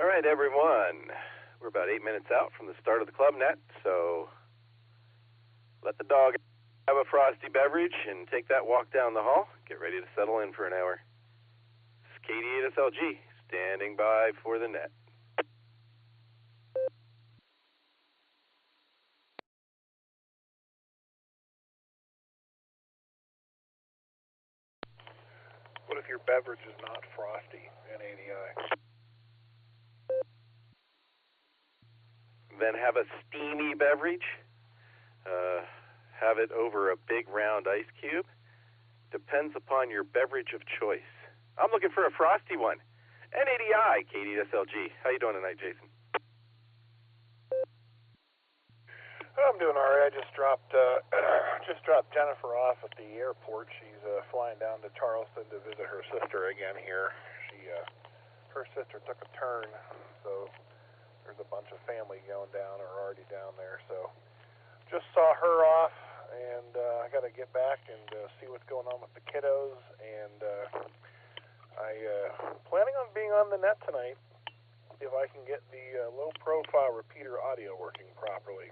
All right, everyone. We're about 8 minutes out from the start of the club net, so let the dog have a frosty beverage and take that walk down the hall. Get ready to settle in for an hour. This is KD8SLG, standing by for the net. What if your beverage is not frosty in ADI? Then have a steamy beverage. Have it over a big round ice cube. Depends upon your beverage of choice. I'm looking for a frosty one. NADI, KD8SLG. How you doing tonight, Jason? I'm doing all right. I just dropped Jennifer off at the airport. She's flying down to Charleston to visit her sister again here. Her sister took a turn, so there's a bunch of family going down or already down there. So just saw her off, and I got to get back and see what's going on with the kiddos. And I'm planning on being on the net tonight if I can get the low-profile repeater audio working properly,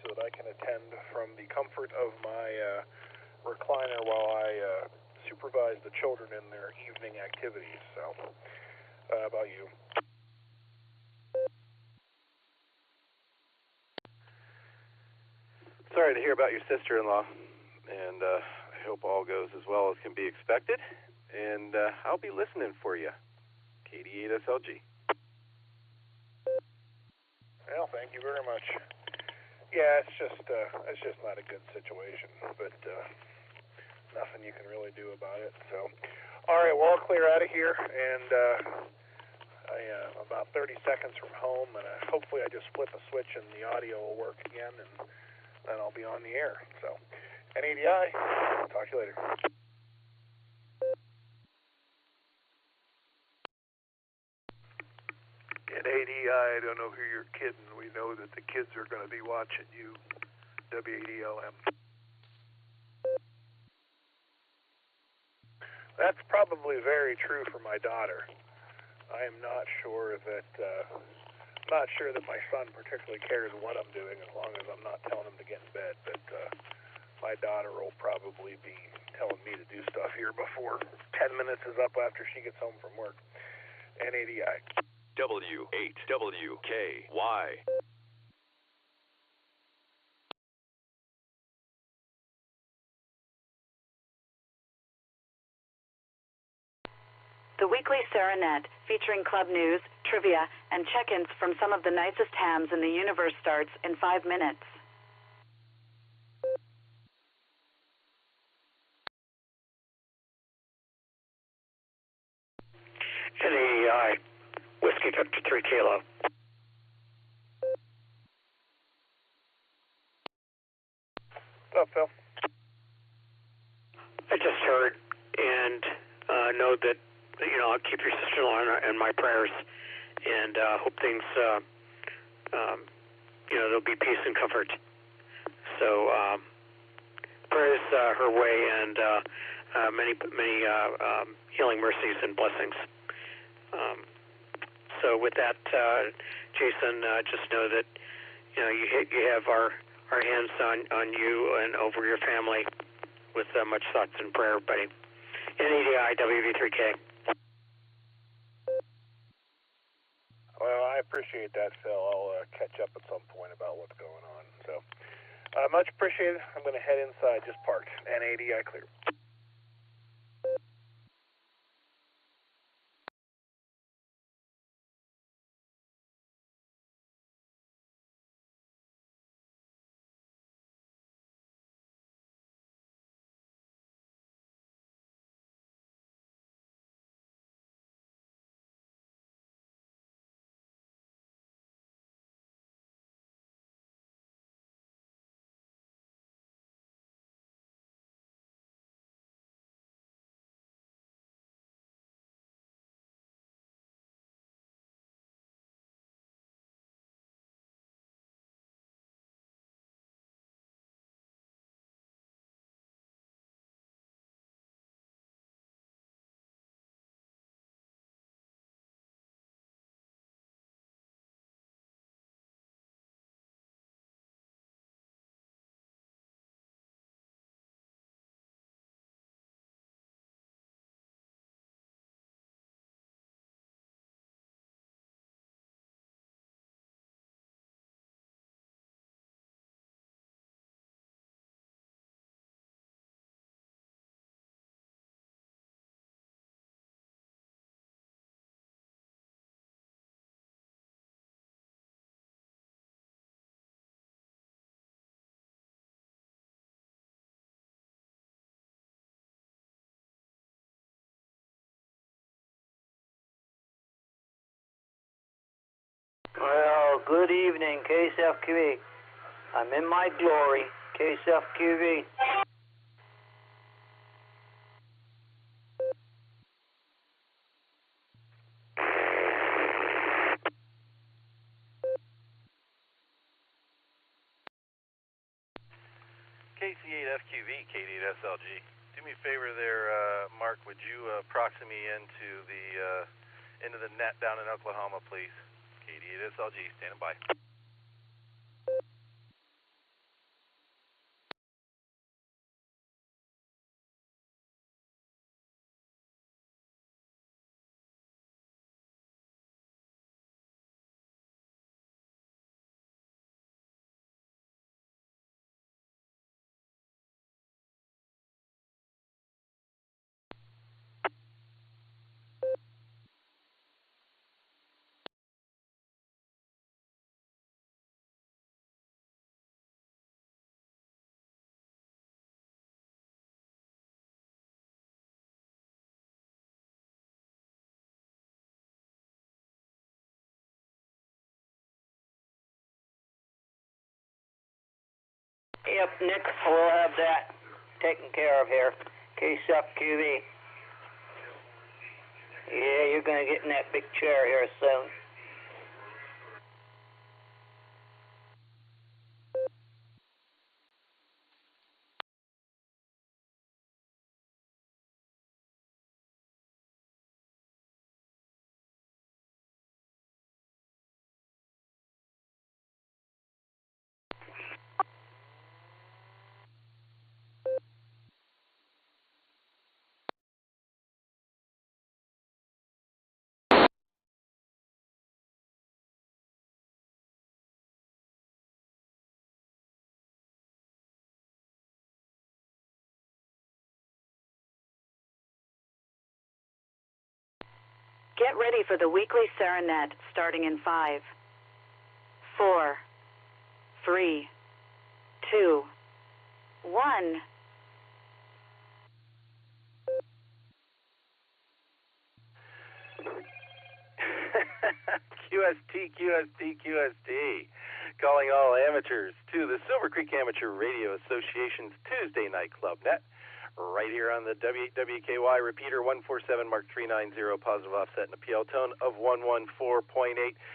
so that I can attend from the comfort of my recliner while I supervise the children in their evening activities. So, how about you? Sorry to hear about your sister-in-law, and I hope all goes as well as can be expected. And I'll be listening for you, KD8SLG. Well, thank you very much. Yeah, it's just not a good situation, but nothing you can really do about it. So, all right, well, I'll clear out of here, and I'm about 30 seconds from home, and hopefully I just flip a switch and the audio will work again, and then I'll be on the air. So, NADI, talk to you later. In ADI, I don't know who you're kidding. We know that the kids are going to be watching you. WADLM. That's probably very true for my daughter. I am not sure that my son particularly cares what I'm doing as long as I'm not telling him to get in bed. But my daughter will probably be telling me to do stuff here before 10 minutes is up after she gets home from work. NADI. W8WKY. The weekly Serenet, featuring club news, trivia, and check-ins from some of the nicest hams in the universe starts in 5 minutes. NADI, Whiskey Victor 3 Kilo. What's up, Phil? I just heard and know that, I'll keep your sister-in-law in my prayers, and hope things, there'll be peace and comfort. So, prayers her way, and many healing mercies and blessings. So with that, Jason, just know that you have our hands on you and over your family with much thoughts and prayer, buddy. NADI WV3K. Well, I appreciate that, Phil. I'll catch up at some point about what's going on. So, much appreciated. I'm going to head inside, just parked. NADI clear. Good evening, KSFQV. I'm in my glory, KSFQV. KC8FQV, KD8SLG. Do me a favor there, Mark. Would you proxy me into the net down in Oklahoma, please? KD8SLG, standing by. Yep, Nick, we'll have that taken care of here. KSFQV. Yeah, you're going to get in that big chair here soon. Get ready for the weekly Serenet starting in 5, 4, 3, 2, 1. QST. Calling all amateurs to the Silvercreek Amateur Radio Association's Tuesday Night Club Net. Right here on the W8WKY repeater 147 Mark 390, positive offset and a PL tone of 114.8.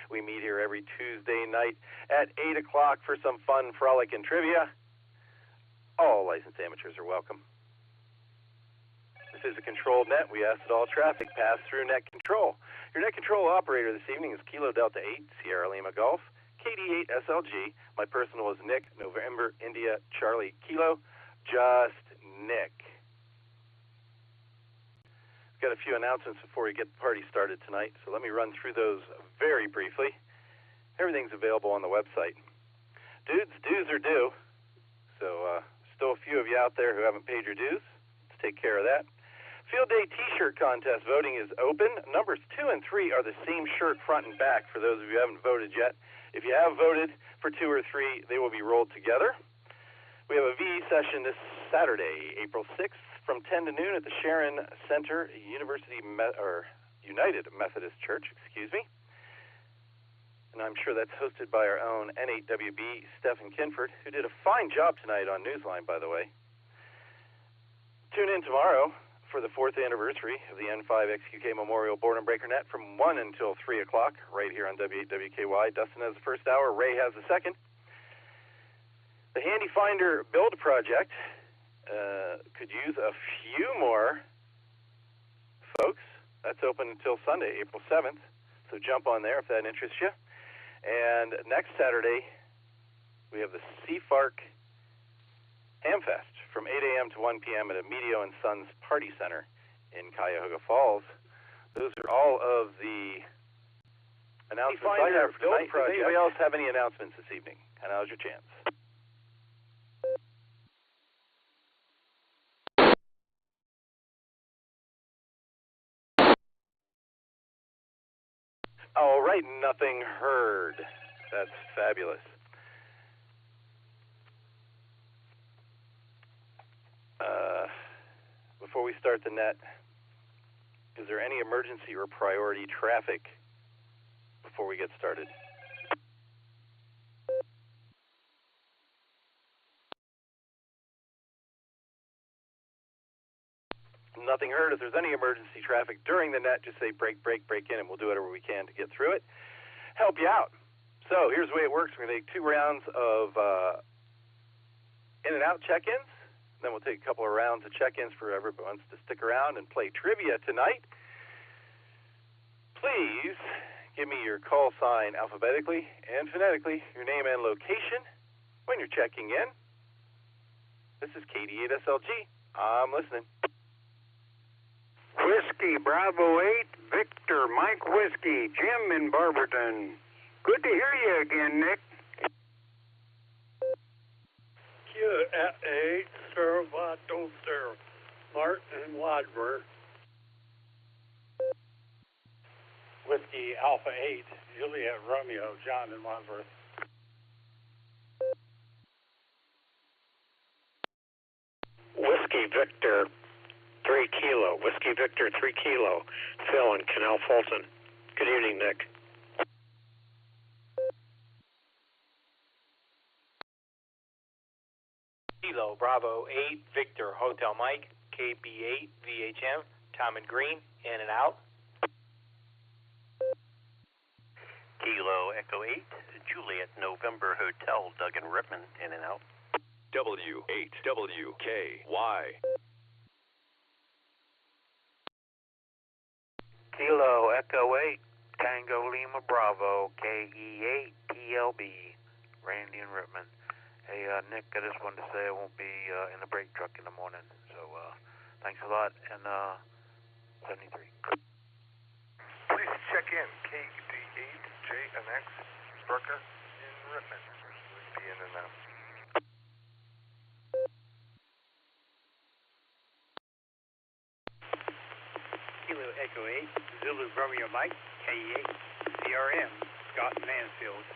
We meet here every Tuesday night at 8 o'clock for some fun, frolic, and trivia. All licensed amateurs are welcome. This is a controlled net. We ask that all traffic pass through net control. Your net control operator this evening is Kilo Delta 8, Sierra Lima Golf, KD8SLG. My personal is Nick, November, India, Charlie, Kilo, just Nick. Got a few announcements before we get the party started tonight, so let me run through those very briefly. Everything's available on the website. Dues are due, so still a few of you out there who haven't paid your dues. Let's take care of that. Field Day T-shirt contest voting is open. Numbers 2 and 3 are the same shirt front and back for those of you who haven't voted yet. If you have voted for 2 or 3, they will be rolled together. We have a VE session this Saturday, April 6th, from 10 to noon at the Sharon Center, United Methodist Church, And I'm sure that's hosted by our own N8WB, Stephen Kinford, who did a fine job tonight on Newsline, by the way. Tune in tomorrow for the 4th anniversary of the N5XQK Memorial Board and Breaker Net from 1 until 3 o'clock, right here on W8WKY. Dustin has the first hour, Ray has the second. The Handy Finder Build Project could use a few more folks. That's open until Sunday, April 7th. So jump on there if that interests you. And next Saturday, we have the CFARC Hamfest from 8 a.m. to 1 p.m. at Emilio and Sons Party Center in Cuyahoga Falls. Those are all of the announcements I have for tonight. Does anybody else have any announcements this evening? And now's your chance. All right, nothing heard. That's fabulous. Before we start the net, is there any emergency or priority traffic before we get started? nothing heard. If there's any emergency traffic during the net, just say break in, and we'll do whatever we can to get through it. Help you out. So here's the way it works. We're going to take 2 rounds of in and out check-ins. Then we'll take a couple of rounds of check-ins for everyone who wants to stick around and play trivia tonight. Please give me your call sign alphabetically and phonetically, your name and location when you're checking in. This is KD8SLG. I'm listening. Whiskey Bravo 8, Victor Mike Whiskey, Jim in Barberton. Good to hear you again, Nick. Q8, Sir Vato, Sir Martin Wadsworth. Whiskey Alpha 8, Juliet Romeo, John in Wadsworth. Whiskey Victor 3 Kilo. Whiskey Victor 3 Kilo. Phil in Canal Fulton. Good evening, Nick. Kilo Bravo 8 Victor Hotel Mike KB8 VHM Tom and Green in and out. Kilo Echo 8 Juliet November Hotel Doug and Ripman in and out. W8WKY. Kilo Echo 8 Tango Lima Bravo KE8 TLB Randy and Ripman. Hey, Nick, I just wanted to say I won't be in the brake truck in the morning, so thanks a lot, and 73. Please check in KD8JNX Circa in Ripman. We'll be in and out. Kilo Echo 8, Zulu Romeo Mike, K8, CRM, Scott Mansfield.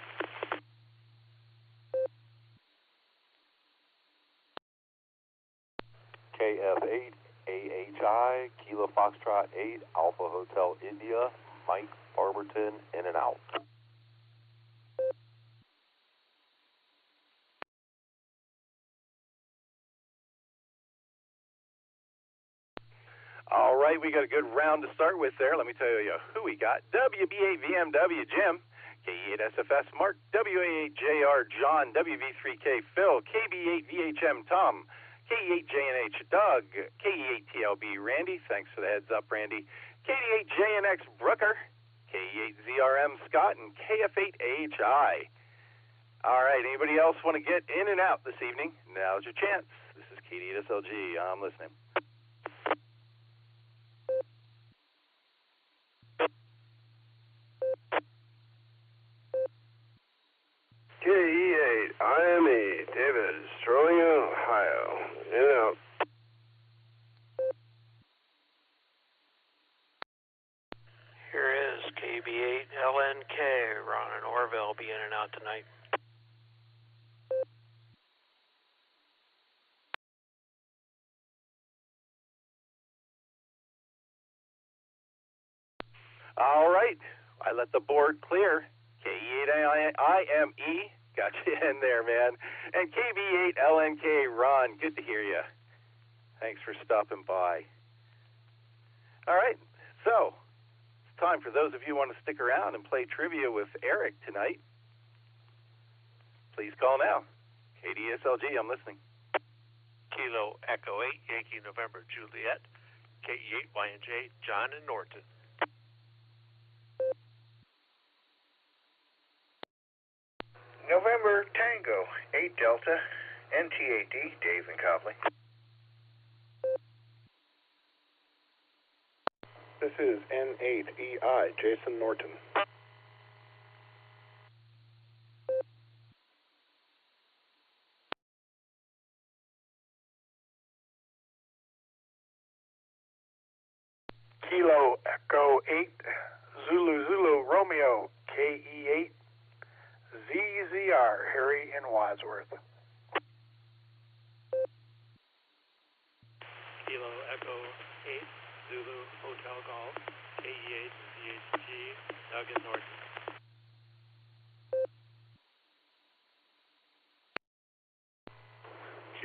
KF8, AHI, Kilo Foxtrot 8, Alpha Hotel India, Mike Barberton, in and out. All right, we got a good round to start with there. Let me tell you who we got. WB8VMW Jim, K8SFS Mark, WA8JR John, WV3K Phil, KB8VHM Tom, K8JNH Doug, K8TLB Randy, thanks for the heads up Randy, KD8JNX Brooker, K8ZRM Scott, and KF8AHI. All right, anybody else want to get in and out this evening? Now's your chance. This is KD8SLG. I'm listening. KE8, IME, David, Sterling, Ohio. In and out. Here is KB8 LNK, Ron and Orville be in and out tonight. All right, I let the board clear. K8IME, got you in there, man. And KB8LNK, Ron, good to hear you. Thanks for stopping by. All right, so it's time for those of you who want to stick around and play trivia with Eric tonight. Please call now. KDSLG, I'm listening. Kilo Echo 8, Yankee November Juliet, KE8 YNJ, John and Norton. November Tango 8 Delta, NT8D, Dave and Copley. This is N8EI, Jason Norton. Kilo Echo 8, Zulu Romeo, KE8, ZZR, Harry in Wadsworth. Kilo Echo 8, Zulu Hotel Golf, KE8, ZHG, Doug and Norton.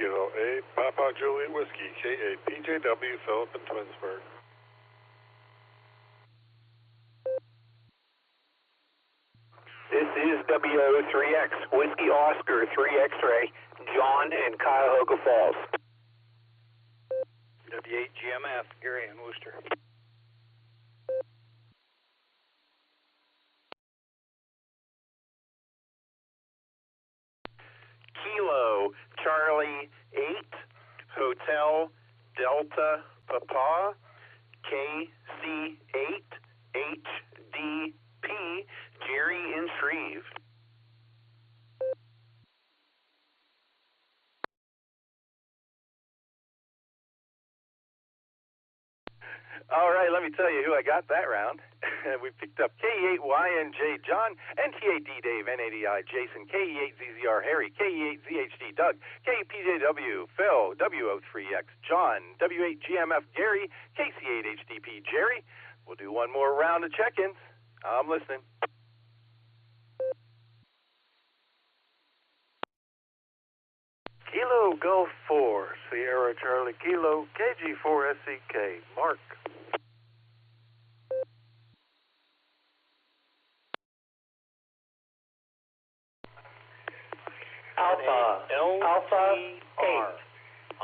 Kilo 8, Papa Juliet Whiskey, K8, PJW, Philip in Twinsburg. This is WO3X, Whiskey Oscar 3 X-Ray, John in Cuyahoga Falls. W8GMF, Gary in Worcester. Kilo Charlie 8, Hotel Delta Papa, KC8, HDP, Jerry in Shreve. All right, let me tell you who I got that round. We picked up K8YNJ John, NT8D Dave, N80I Jason, KE8ZZR Harry, KE8ZHD Doug, KPJW Phil, WO3X John, W8GMF Gary, KC8HDP Jerry. We'll do one more round of check-ins. I'm listening. Kilo Gulf 4, Sierra Charlie Kilo, KG4 SCK, Mark. Alpha 8,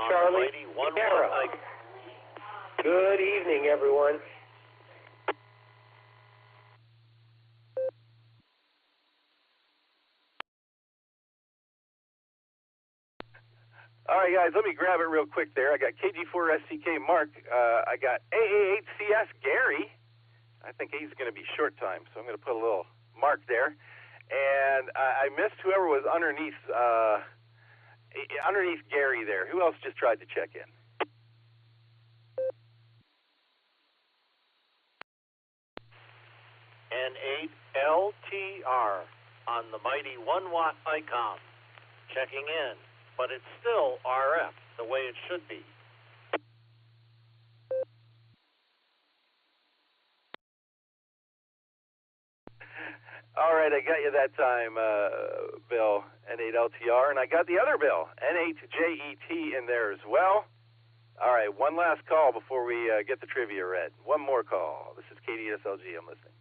Charlie Sierra. Good evening, everyone. All right, guys, let me grab it real quick there. I got KG4SCK Mark. I got AA8CS Gary. I think he's going to be short time, so I'm going to put a little mark there. And I missed whoever was underneath Gary there. Who else just tried to check in? N8LTR on the mighty 1-watt icon. Checking in, but it's still RF, the way it should be. All right, I got you that time, Bill, N8LTR, and I got the other Bill, N8JET, in there as well. All right, one last call before we get the trivia read. One more call. This is KDSLG. I'm listening.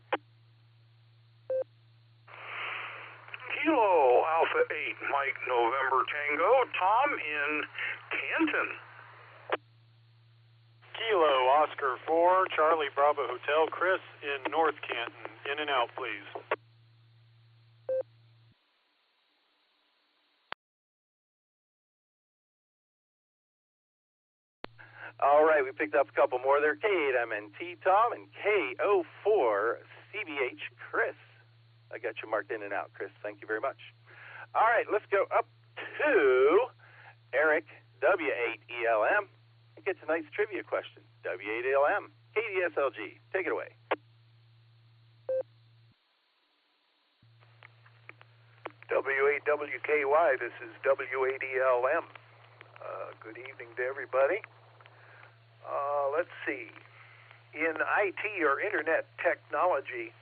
Kilo Alpha 8, Mike November Tango, Tom in Canton. Kilo Oscar 4, Charlie Bravo Hotel, Chris in North Canton. In and out, please. All right, we picked up a couple more there. K8MNT Tom and KO4CBH Chris. I got you marked in and out, Chris. Thank you very much. All right, let's go up to Eric, W8ELM. It gets a nice trivia question. W8ELM, KDSLG. Take it away. W8WKY, this is W8ELM. Good evening to everybody. Let's see. In IT or Internet technology,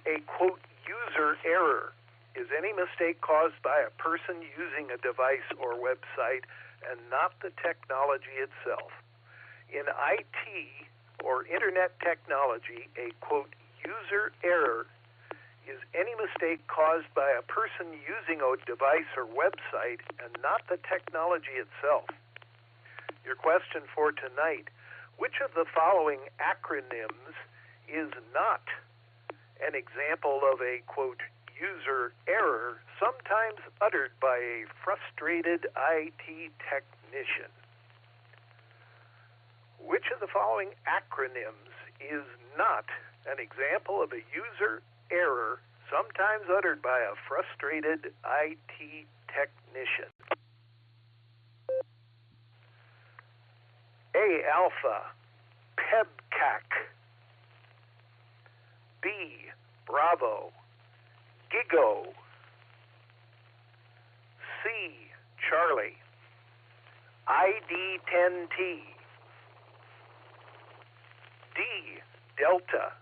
a quote, user error is any mistake caused by a person using a device or website and not the technology itself. In IT or Internet technology, a quote, user error is any mistake caused by a person using a device or website and not the technology itself. Your question for tonight, which of the following acronyms is not an example of a, quote, user error sometimes uttered by a frustrated IT technician? Which of the following acronyms is not an example of a user error sometimes uttered by a frustrated IT technician? A, alpha, PEBCAC. B, Bravo, Gigo. C, Charlie, ID10T. D, Delta,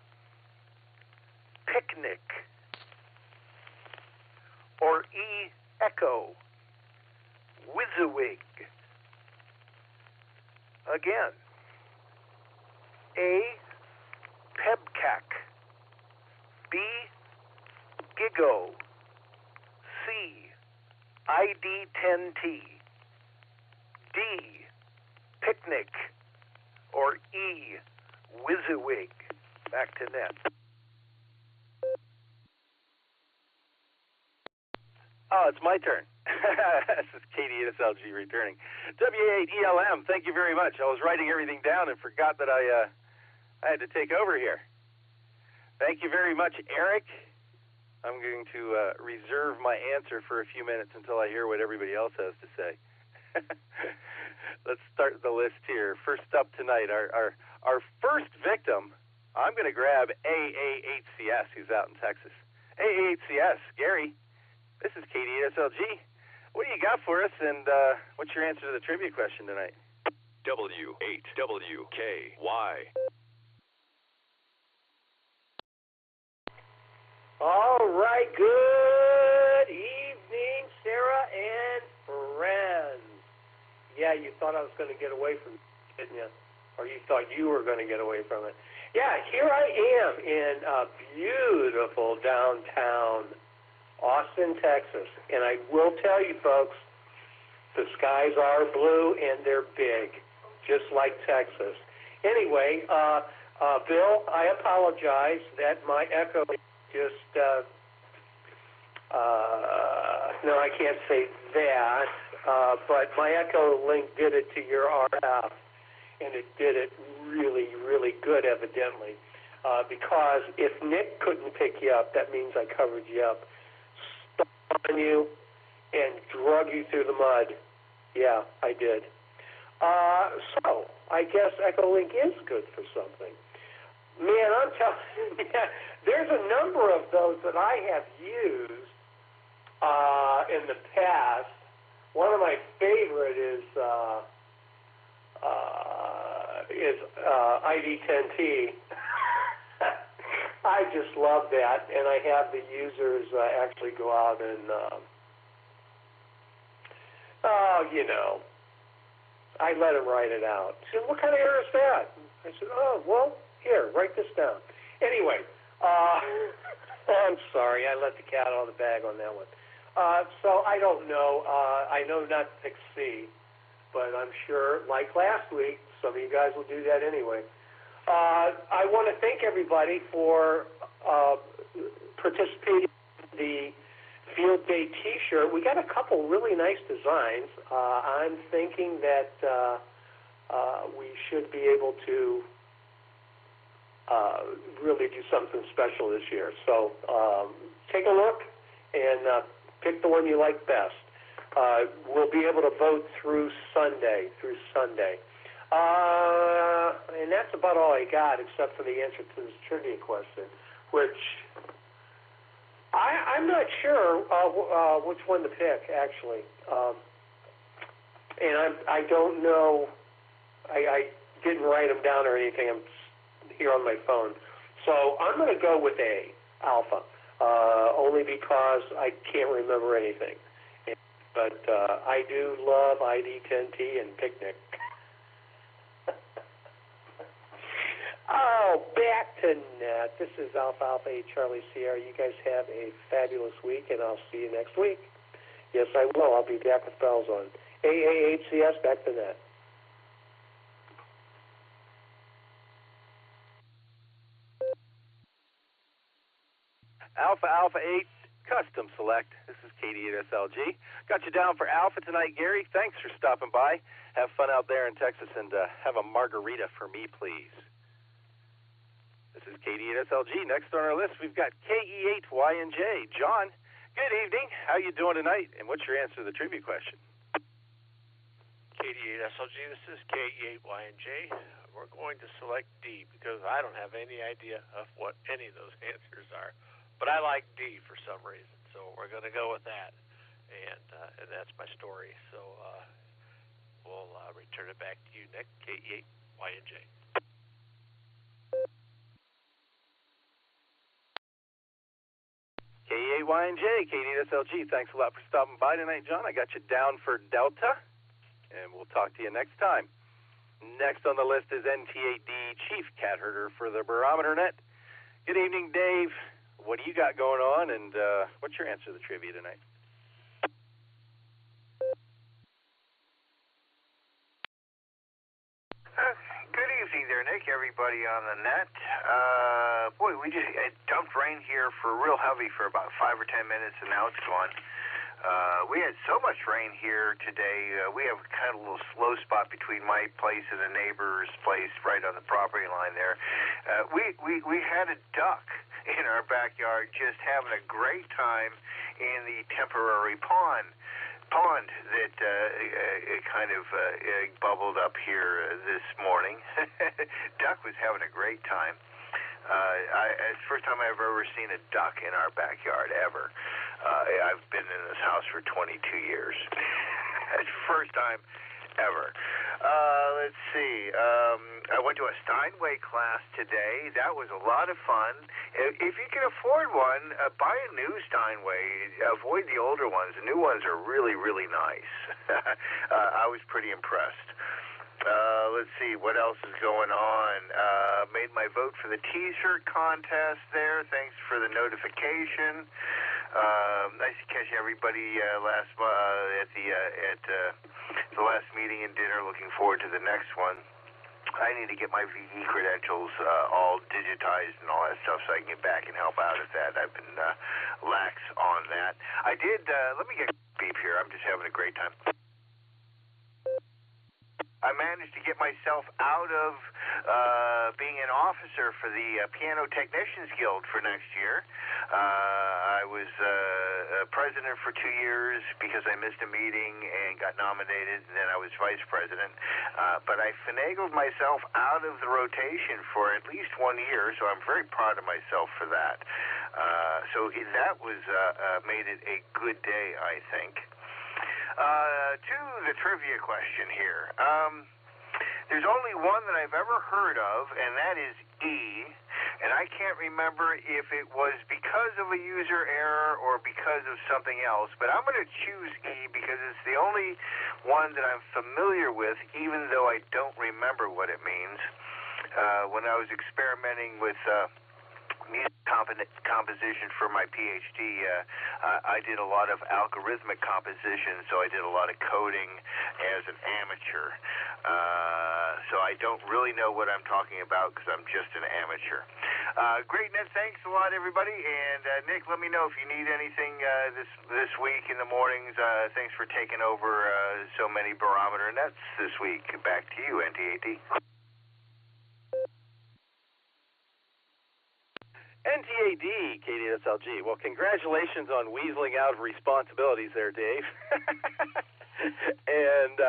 Picnic. Or E, Echo, WYSIWYG. Again, A, Pebcac, B, Gigo, C, ID10T, D, Picnic, or E, WYSIWYG. Back to net. Oh, it's my turn. This is Katie at SLG returning. WA8ELM, thank you very much. I was writing everything down and forgot that I had to take over here. Thank you very much, Eric. I'm going to reserve my answer for a few minutes until I hear what everybody else has to say. Let's start the list here. First up tonight, our first victim, I'm going to grab AA8CS, who's out in Texas. AA8CS, Gary, this is Katie at SLG. What do you got for us, and what's your answer to the trivia question tonight? W8WKY. All right, good evening, Sarah and friends. Yeah, you thought I was going to get away from it, didn't you? Or you thought you were going to get away from it. Yeah, here I am in beautiful downtown Austin, Texas. And I will tell you, folks, the skies are blue and they're big, just like Texas. Anyway, Bill, I apologize that my echo just, no, I can't say that, but my Echolink did it to your RF, and it did it really, really good, evidently, because if Nick couldn't pick you up, that means I covered you up, stomped on you, and drug you through the mud. Yeah, I did. So, I guess Echolink is good for something. Man, I'm telling you, there's a number of those that I have used in the past. One of my favorite is ID10T. I just love that, and I have the users actually go out and, I let them write it out. He said, what kind of error is that? I said, oh, well, here, write this down. Anyway, I'm sorry, I let the cat out of the bag on that one. So I don't know. I know not to pick C, but I'm sure, like last week, some of you guys will do that anyway. I want to thank everybody for participating in the Field Day T-shirt. We got a couple really nice designs. I'm thinking that we should be able to really do something special this year. So take a look and pick the one you like best. We'll be able to vote through Sunday. And that's about all I got, except for the answer to this trivia question, which I'm not sure which one to pick, actually. And I don't know. I didn't write them down or anything. I'm here on my phone. So I'm going to go with A, Alpha, only because I can't remember anything. But I do love ID10T and Picnic. Oh, back to net. This is Alpha Alpha 8 Charlie Sierra. You guys have a fabulous week, and I'll see you next week. Yes, I will. I'll be back with bells on. AA8CS, back to net. Alpha Alpha 8 Custom Select. This is Katie at SLG. Got you down for Alpha tonight, Gary. Thanks for stopping by. Have fun out there in Texas, and have a margarita for me, please. This is Katie at SLG. Next on our list, we've got KE8YNJ. John, good evening. How you doing tonight? And what's your answer to the trivia question? KD8SLG, this is KE8YNJ. We're going to select D because I don't have any idea of what any of those answers are. But I like D for some reason, so we're going to go with that. And that's my story. So we'll return it back to you, Nick, KE8YNJ. KE8YNJ, Katie at SLG. Thanks a lot for stopping by tonight, John. I got you down for Delta, and we'll talk to you next time. Next on the list is NT8D Chief Cat Herder for the Barometer Net. Good evening, Dave. What do you got going on, and what's your answer to the trivia tonight? Good evening there, Nick, everybody on the net. Boy, we just dumped rain here for real heavy for about 5 or 10 minutes, and now it's gone. We had so much rain here today. We have kind of a little slow spot between my place and a neighbor's place right on the property line there. We had a duck in our backyard just having a great time in the temporary pond that kind of bubbled up here this morning. Duck was having a great time. It's the first time I've ever seen a duck in our backyard, ever. I've been in this house for 22 years. It's the first time ever. Let's see. I went to a Steinway class today. That was a lot of fun. If you can afford one, buy a new Steinway. Avoid the older ones. The new ones are really, really nice. I was pretty impressed. Let's see, what else is going on? Made my vote for the T-shirt contest there. Thanks for the notification. Nice to catch everybody at the last meeting and dinner. Looking forward to the next one. I need to get my VE credentials all digitized and all that stuff so I can get back and help out at that. I've been lax on that. I did, let me get beep here. I'm just having a great time. I managed to get myself out of being an officer for the Piano Technicians Guild for next year. I was president for 2 years because I missed a meeting and got nominated, and then I was vice president. But I finagled myself out of the rotation for at least 1 year, so I'm very proud of myself for that. So that was made it a good day, I think. To the trivia question here. There's only one that I've ever heard of, and that is E. And I can't remember if it was because of a user error or because of something else. But I'm going to choose E because it's the only one that I'm familiar with, even though I don't remember what it means. When I was experimenting with music composition for my PhD, I did a lot of algorithmic composition, so I did a lot of coding as an amateur. So I don't really know what I'm talking about because I'm just an amateur. Great, Ned. Thanks a lot, everybody. And Nick, let me know if you need anything this week in the mornings. Thanks for taking over so many barometer nets this week. Back to you, NT8D. NT8D, KDSLG. Well, congratulations on weaseling out of responsibilities there, Dave. And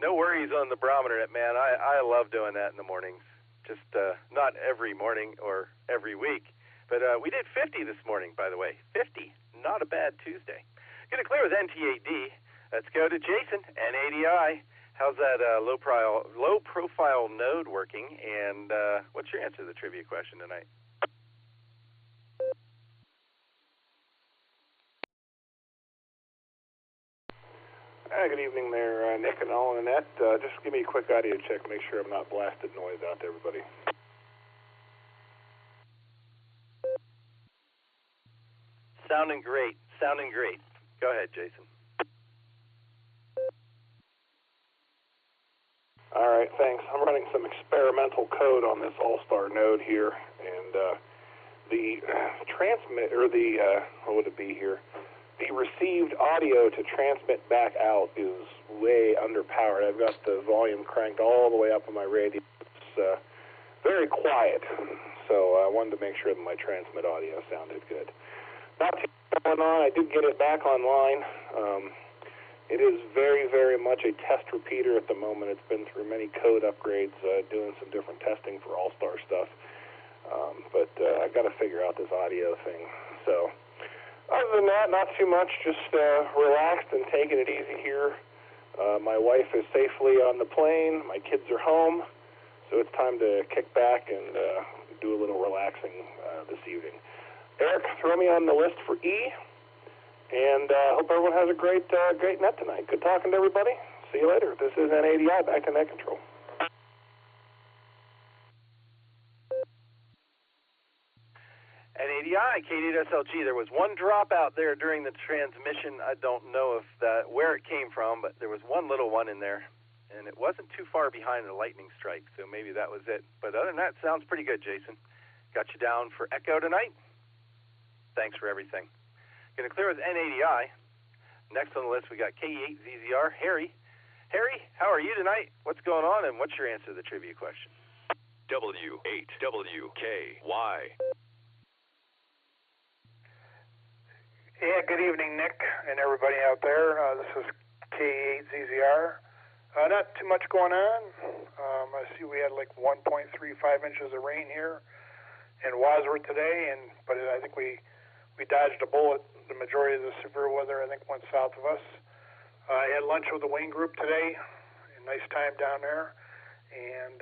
no worries on the barometer net, man. I love doing that in the mornings. Just not every morning or every week. But we did 50 this morning, by the way. 50. Not a bad Tuesday. Going to clear with NT8D. Let's go to Jason, N80I. How's that low-profile node working? And what's your answer to the trivia question tonight? Good evening there, Nick and all on the net. Just give me a quick audio check, make sure I'm not blasted noise out to everybody. Sounding great. Sounding great. Go ahead, Jason. All right, thanks. I'm running some experimental code on this Allstar Node here, and the transmit, or the, what would it be here? The received audio to transmit back out is way underpowered. I've got the volume cranked all the way up on my radio. It's very quiet, so I wanted to make sure that my transmit audio sounded good. Not too much going on. I did get it back online. It is very, very much a test repeater at the moment. It's been through many code upgrades, doing some different testing for Allstar stuff. But I've got to figure out this audio thing. So other than that, not too much. Just relaxed and taking it easy here. My wife is safely on the plane. My kids are home. So it's time to kick back and do a little relaxing this evening. Eric, throw me on the list for E. And hope everyone has a great net tonight. Good talking to everybody. See you later. This is N80I, back to net control. N80I, K8SLG. There was one drop out there during the transmission. I don't know if where it came from, but there was one little one in there, and it wasn't too far behind the lightning strike, so maybe that was it. But other than that, sounds pretty good, Jason. Got you down for Echo tonight. Thanks for everything. Going to clear with N80I. Next on the list, we got K8ZZR, Harry. Harry, how are you tonight? What's going on, and what's your answer to the trivia question? W8WKY. Yeah, good evening, Nick, and everybody out there. This is K8ZZR. Not too much going on. I see we had like 1.35 inches of rain here in Wadsworth today, but I think we dodged a bullet. The majority of the severe weather, I think, went south of us. I had lunch with the Wayne Group today. A nice time down there. And,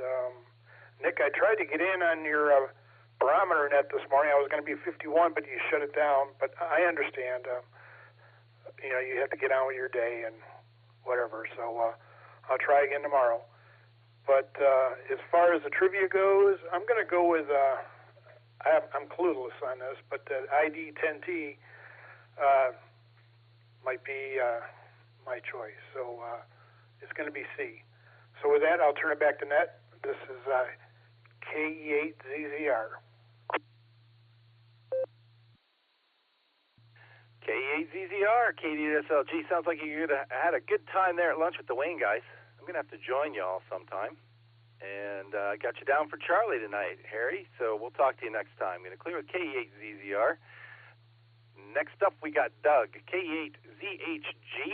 Nick, I tried to get in on your barometer net this morning. I was going to be 51, but you shut it down. But I understand. You have to get on with your day and whatever. So I'll try again tomorrow. But as far as the trivia goes, I'm going to go with, I'm clueless on this, but the ID10T might be my choice. So it's going to be C. So with that, I'll turn it back to Net. This is K8ZZR. K8ZZR, K8SLG. Sounds like you had a good time there at lunch with the Wayne guys. I'm going to have to join y'all sometime. And I got you down for Charlie tonight, Harry. So we'll talk to you next time. I'm going to clear with K8ZZR. Next up, we got Doug, K8ZHG.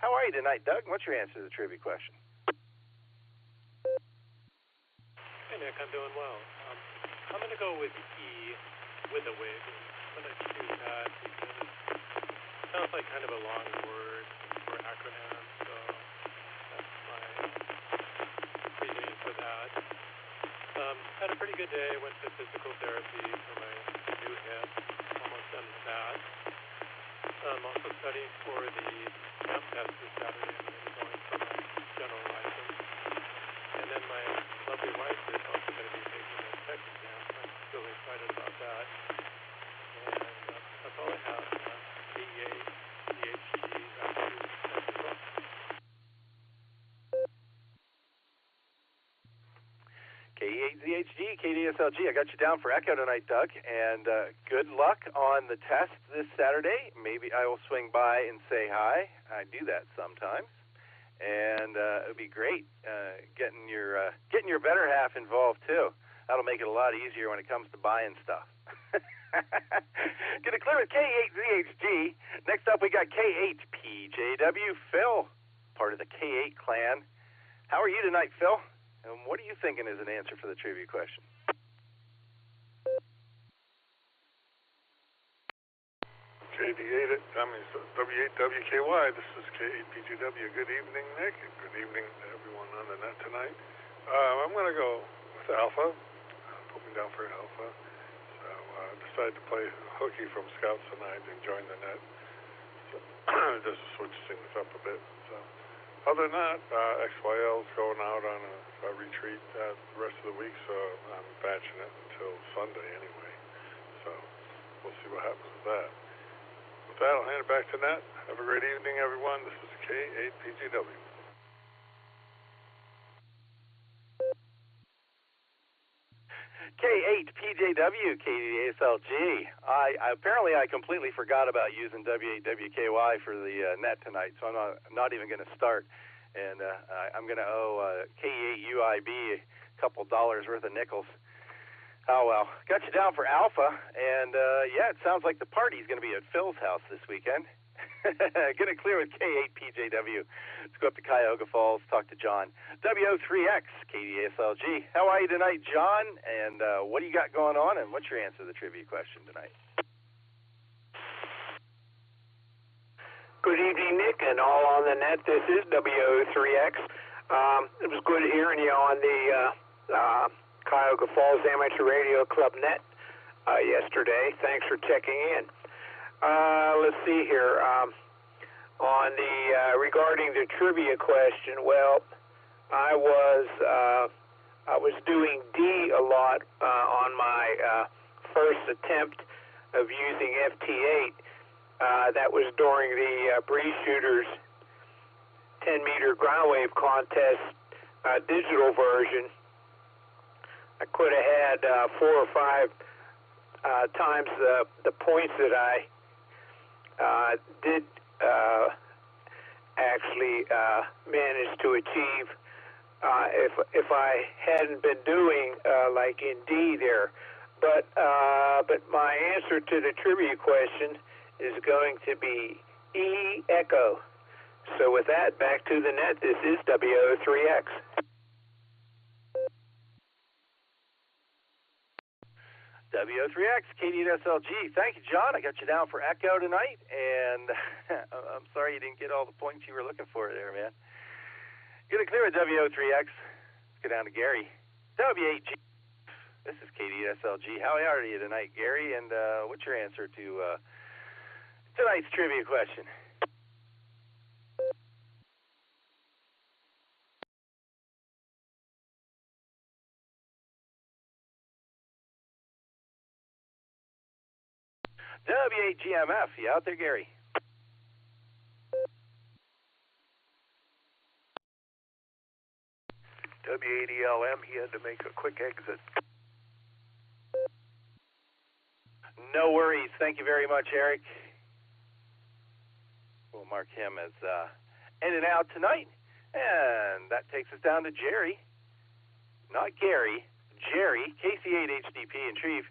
How are you tonight, Doug? What's your answer to the trivia question? Hey, Nick, I'm doing well. I'm going to go with E, with a wig. I'm going to choose that because it sounds like kind of a long word for acronym, so that's my reasoning for that. Had a pretty good day. Went to physical therapy for my new hip. Almost done with that. I'm also studying for the jump test this Saturday. I'm going to be going for my general license. And then my lovely wife is also going to be taking a tech exam. I'm really excited about that. And that's all I have. K8, DHG, K8ZHG, KDSLG. I got you down for Echo tonight, Doug. And good luck on the test this Saturday. Maybe I will swing by and say hi. I do that sometimes. And it would be great getting your better half involved, too. That'll make it a lot easier when it comes to buying stuff. Gonna clear with K8ZHG. Next up, we got K8PJW. Phil, part of the K8 clan. How are you tonight, Phil? And what are you thinking is an answer for the trivia question? W8WKY, this is K8PGW. Good evening, Nick, and good evening to everyone on the net tonight. I'm going to go with Alpha. Put me down for Alpha. So I decided to play hooky from Scouts tonight and join the net. So just to switch things up a bit. So other than that, XYL's going out on a retreat the rest of the week, so I'm batching it until Sunday anyway. So we'll see what happens with that. With that, I'll hand it back to Nat. Have a great evening, everyone. This is K8PGW. K8PJW, KDASLG. Apparently I completely forgot about using W8WKY for the net tonight, so I'm not even going to start. And I'm going to owe K8UIB a couple dollars worth of nickels. Oh, well. Got you down for Alpha, and yeah, it sounds like the party's going to be at Phil's house this weekend. Going to clear with K8PJW. Let's go up to Cuyahoga Falls, talk to John. WO3X, KDASLG. How are you tonight, John? And what do you got going on, and what's your answer to the trivia question tonight? Good evening, Nick, and all on the net. This is WO3X. It was good hearing you on the Cuyahoga Falls Amateur Radio Club net yesterday. Thanks for checking in. Let's see here. On the regarding the trivia question, well, I was doing D a lot on my first attempt. of using FT8. That was during the Breeze Shooters 10-meter ground wave contest digital version. I could have had 4 or 5 times the points that I did actually manage to achieve if I hadn't been doing like Indeed there. But my answer to the trivia question is going to be E Echo. So with that, back to the net. This is WO3X. WO3X, KD8SLG. Thank you, John. I got you down for Echo tonight, and I'm sorry you didn't get all the points you were looking for there, man. Get it clear with WO3X. Let's go down to Gary. W8G. This is KD8SLG. How are you tonight, Gary? And what's your answer to tonight's trivia question? W8GMF, you out there, Gary? W8ELM, he had to make a quick exit. No worries. Thank you very much, Eric. We'll mark him as in and out tonight. And that takes us down to Jerry. Not Gary, Jerry, KC8HDP and Treve.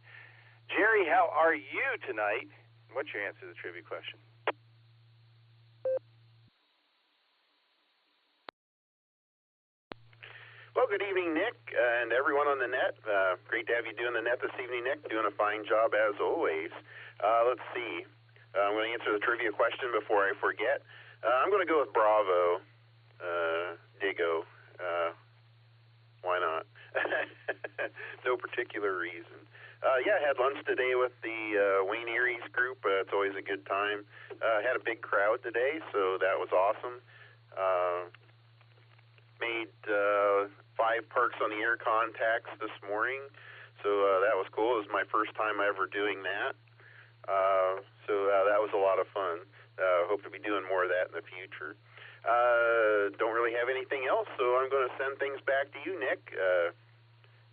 Jerry, how are you tonight? What's your answer to the trivia question? Well, good evening, Nick, and everyone on the net. Great to have you doing the net this evening, Nick. Doing a fine job as always. Let's see. I'm going to answer the trivia question before I forget. I'm going to go with Bravo. Digo. Why not? No particular reason. I had lunch today with the Wayne Erie's group. It's always a good time. Had a big crowd today, so that was awesome. Made 5 parks on the air contacts this morning, so that was cool. It was my first time ever doing that. So that was a lot of fun. Hope to be doing more of that in the future. Don't really have anything else, so I'm going to send things back to you, Nick.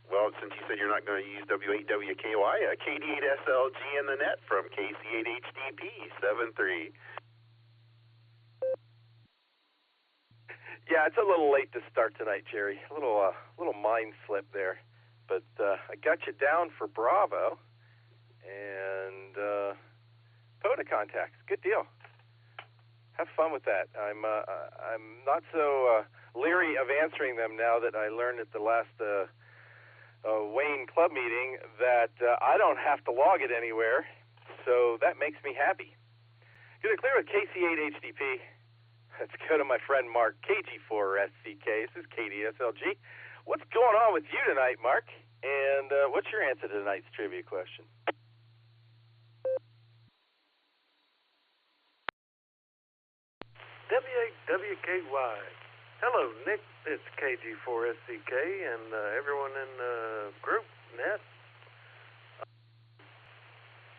Well, since you said you're not going to use W8WKY, KD8SLG in the net from KC8HDP 73. Yeah, it's a little late to start tonight, Jerry. A little mind slip there, but I got you down for Bravo and POTA contacts. Good deal. Have fun with that. I'm not so leery of answering them now that I learned at the last Wayne Club meeting that I don't have to log it anywhere, so that makes me happy. Get it clear with KC8HDP. Let's go to my friend Mark, KG4SCK. This is KD8SLG. What's going on with you tonight, Mark? And what's your answer to tonight's trivia question? W8WKY. Hello, Nick. It's KG4SCK and everyone in the group net.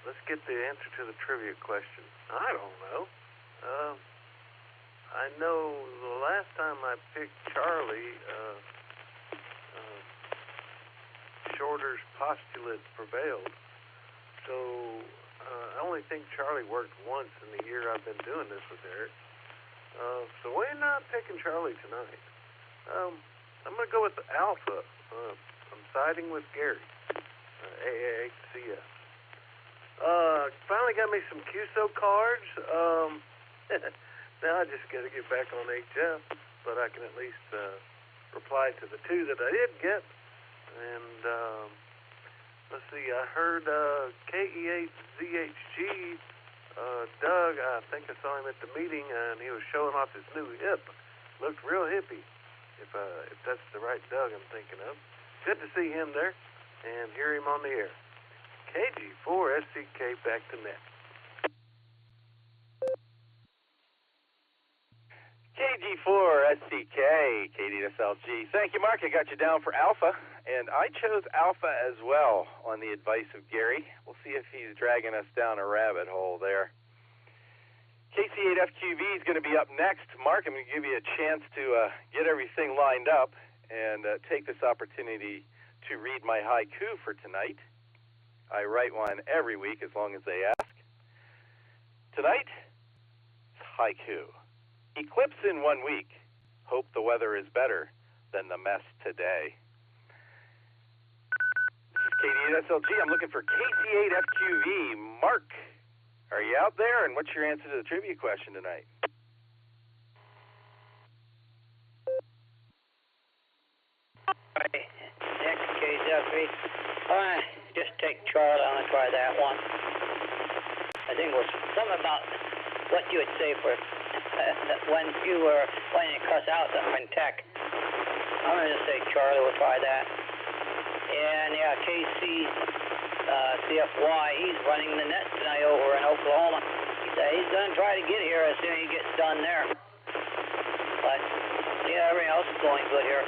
Let's get the answer to the trivia question. I don't know. I know the last time I picked Charlie, Shorter's postulate prevailed. So I only think Charlie worked once in the year I've been doing this with Eric. So we're not picking Charlie tonight. I'm going to go with the Alpha. I'm siding with Gary, AAHCF. Finally got me some QSO cards. Now I just got to get back on HF, but I can at least reply to the 2 that I did get. And let's see, I heard KE8ZHG, Doug, I think I saw him at the meeting, and he was showing off his new hip. Looked real hippie, if that's the right Doug I'm thinking of. Good to see him there and hear him on the air. KG4SCK back to net. KG4SCK, KD8SLG. Thank you, Mark. I got you down for Alpha, and I chose Alpha as well on the advice of Gary. We'll see if he's dragging us down a rabbit hole there. KC8FQV is going to be up next. Mark, I'm going to give you a chance to get everything lined up and take this opportunity to read my haiku for tonight. I write one every week as long as they ask. Tonight, haiku. Eclipse in 1 week. Hope the weather is better than the mess today. This is KD8SLG. I'm looking for KC8FQV. Mark, are you out there? And what's your answer to the trivia question tonight? Hi, Nick, KCFV. Just take Charlie. I'm going to try that one. I think it was something about what you would say for when you were playing to cuss out something in tech. I'm going to just say Charlie. We'll try that. And yeah, CFY, he's running the net tonight over in Oklahoma. He said he's going to try to get here as soon as he gets done there. But yeah, everything else is going good here.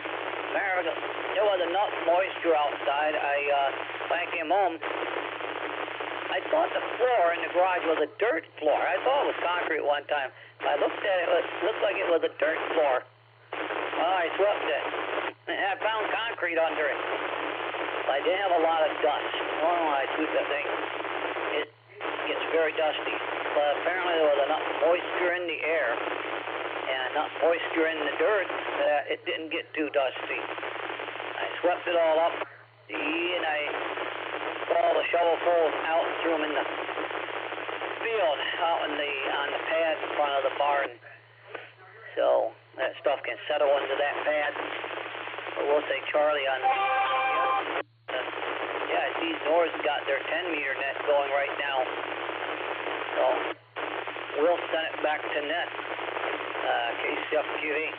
There was enough moisture outside. When I came home, I thought the floor in the garage was a dirt floor. I thought it was concrete one time. I looked at it, it looked like it was a dirt floor. Well, I swept it. I found concrete under it. I didn't have a lot of dust. Normally when I sweep the thing, it gets very dusty. But apparently there was enough moisture in the air and enough moisture in the dirt that it didn't get too dusty. I swept it all up, and I put all the shovelfuls out and threw them in the field, out on the pad in front of the barn. So that stuff can settle into that pad. But we'll say Charlie on yeah, I see Nor's got their 10-meter net going right now. So we'll send it back to net. KCFQV.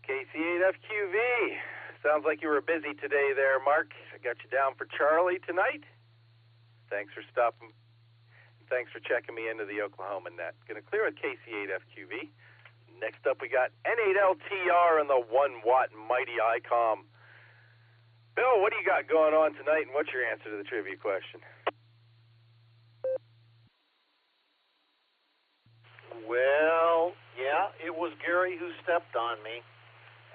KC8FQV. Sounds like you were busy today there, Mark. I got you down for Charlie tonight. Thanks for stopping. Thanks for checking me into the Oklahoma net. Going to clear with KC8FQV. Next up, we got N8LTR and the 1-watt mighty ICOM. Bill, what do you got going on tonight, and what's your answer to the trivia question? Well, yeah, it was Gary who stepped on me,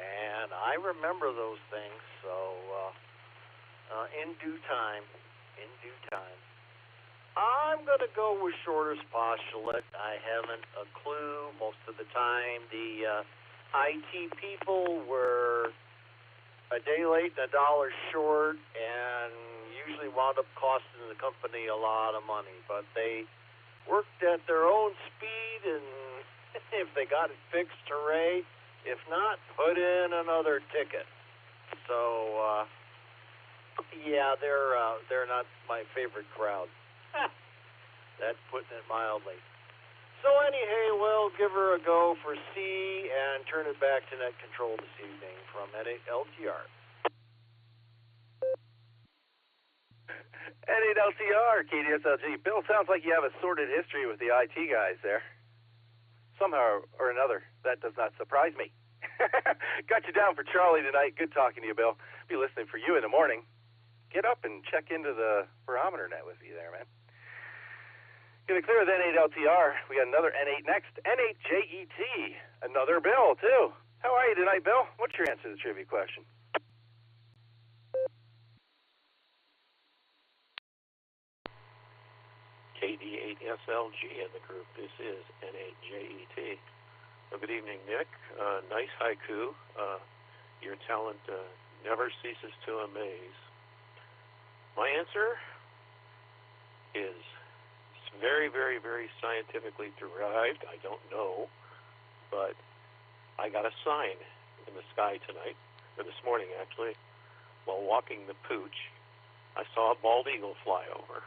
and I remember those things, so in due time, I'm going to go with shortest postulate. I haven't a clue. Most of the time, the IT people were a day late and $1 short, and usually wound up costing the company a lot of money. But they worked at their own speed, and if they got it fixed, hooray. If not, put in another ticket. So, yeah, they're not my favorite crowd. That's putting it mildly. So anyhow, we'll give her a go for C and turn it back to net control this evening from N8LTR. N8LTR, KDSLG. Bill, sounds like you have a sordid history with the IT guys there. Somehow or another, that does not surprise me. Got you down for Charlie tonight. Good talking to you, Bill. Be listening for you in the morning. Get up and check into the barometer net with you there, man. Going to clear with N8LTR. We got another N8 next. N8JET. Another Bill, too. How are you tonight, Bill? What's your answer to the trivia question? KD8SLG in the group. This is N8JET. Well, good evening, Nick. Nice haiku. Your talent never ceases to amaze. My answer is very, very, very scientifically derived. I don't know, but I got a sign in the sky tonight, or this morning actually, while walking the pooch. I saw a bald eagle fly over.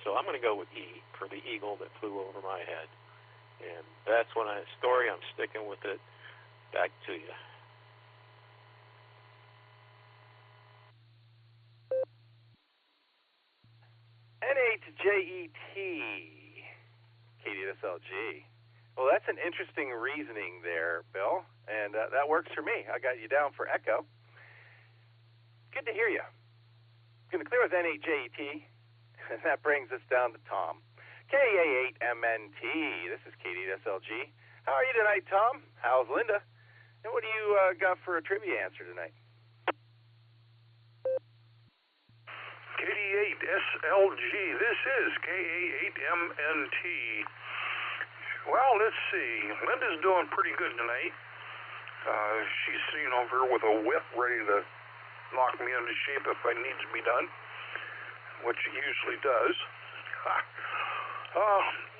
So I'm going to go with E for the eagle that flew over my head. And that's one story. I'm sticking with it. Back to you. N8JET, KDSLG. Well, that's an interesting reasoning there, Bill, and that works for me. I got you down for Echo. Good to hear you. Going to clear with N8JET, and that brings us down to Tom. KA8MNT, this is K8SLG. How are you tonight, Tom? How's Linda? And what do you got for a trivia answer tonight? K8SLG, this is KA8MNT. Well, let's see. Linda's doing pretty good tonight. She's sitting over with a whip ready to knock me into shape if it needs to be done, which it usually does.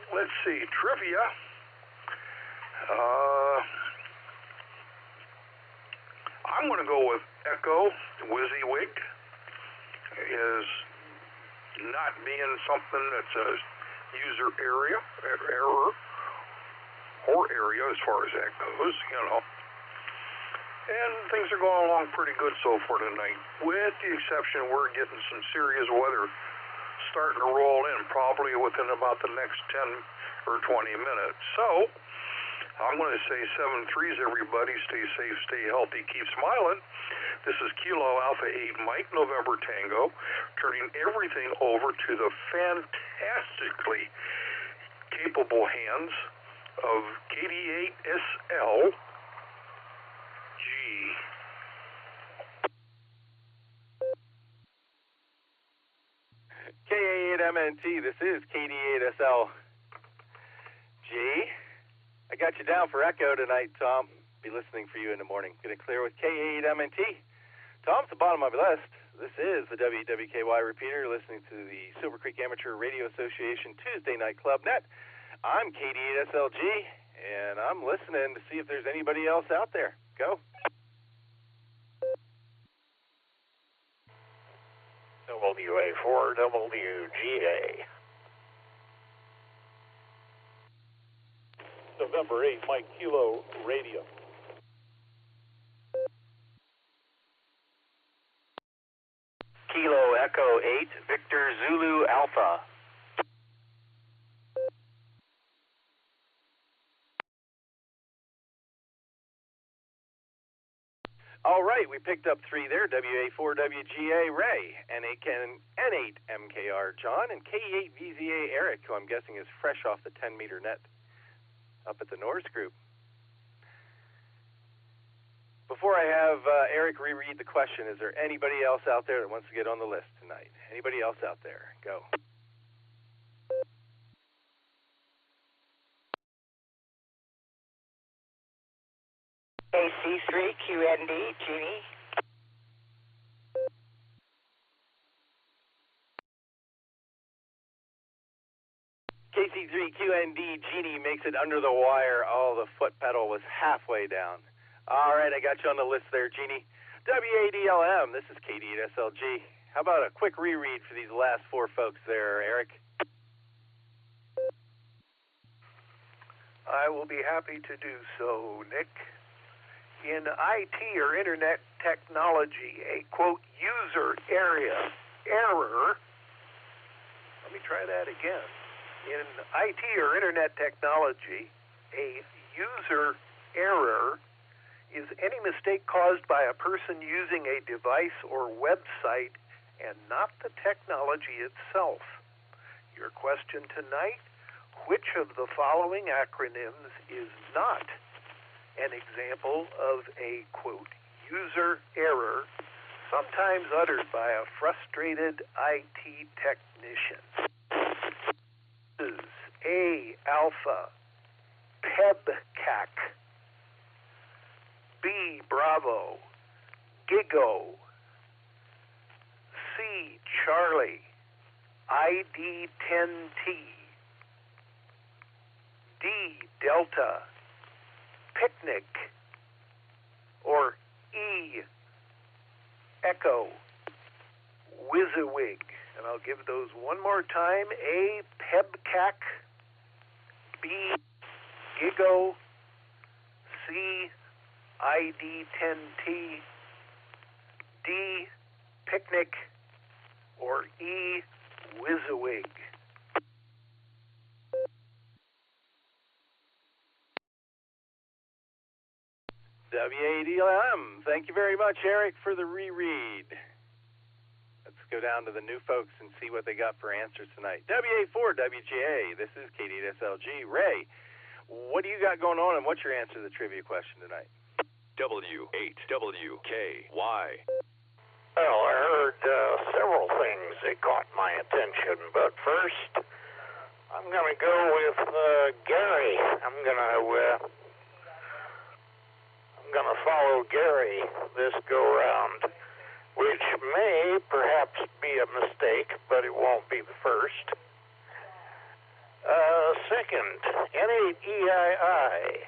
Let's see. Trivia. I'm going to go with Echo WYSIWYG is not being something that's a user error as far as that goes, you know. And things are going along pretty good so far tonight, with the exception we're getting some serious weather starting to roll in probably within about the next 10 or 20 minutes. So I'm going to say 7-3s, everybody. Stay safe, stay healthy, keep smiling. This is Kilo Alpha 8 Mike, November Tango, turning everything over to the fantastically capable hands of KD8SLG. KA8MNT, this is KD8SLG. I got you down for Echo tonight, Tom. Be listening for you in the morning. Going to clear with KA8MNT. Tom's the bottom of your list. This is the WWKY repeater. You're listening to the Silvercreek Amateur Radio Association Tuesday Night Club Net. I'm KD8SLG, and I'm listening to see if there's anybody else out there. Go. WA4WGA. November 8, Mike Kilo Radio. Kilo Echo 8, Victor Zulu Alpha. All right, we picked up 3 there. WA4WGA Ray, N8MKR John, and K8VZA Eric, who I'm guessing is fresh off the 10-meter net up at the Norse Group. Before I have Eric reread the question, is there anybody else out there that wants to get on the list tonight? Anybody else out there? Go. KC3QND, Jeannie. KC3QND Jeannie makes it under the wire. Oh, the foot pedal was halfway down. All right, I got you on the list there, Jeannie. WADLM, this is KD8SLG. How about a quick reread for these last 4 folks there, Eric? I will be happy to do so, Nick. In IT or Internet technology, a, quote, user error, let me try that again. In IT or Internet technology, a user error is any mistake caused by a person using a device or website and not the technology itself. Your question tonight, which of the following acronyms is not an example of a, quote, user error, sometimes uttered by a frustrated IT technician? This is A, alpha, PEBCAC, B, Bravo, GIGO, C, Charlie, ID10T, D, Delta, Picnic, or E, Echo, WYSIWYG. And I'll give those one more time. A, PEBCAC, B, GIGO, C, ID10T, D, Picnic, or E, WYSIWYG. WADLM. Thank you very much, Eric, for the reread. Let's go down to the new folks and see what they got for answers tonight. WA4WGA, this is K8SLG. Ray, what do you got going on, and what's your answer to the trivia question tonight? W8WKY. Well, I heard several things that caught my attention, but first, I'm going to go with Gary. I'm going to follow Gary this go-round, which may perhaps be a mistake, but it won't be the first. Second, N8EII.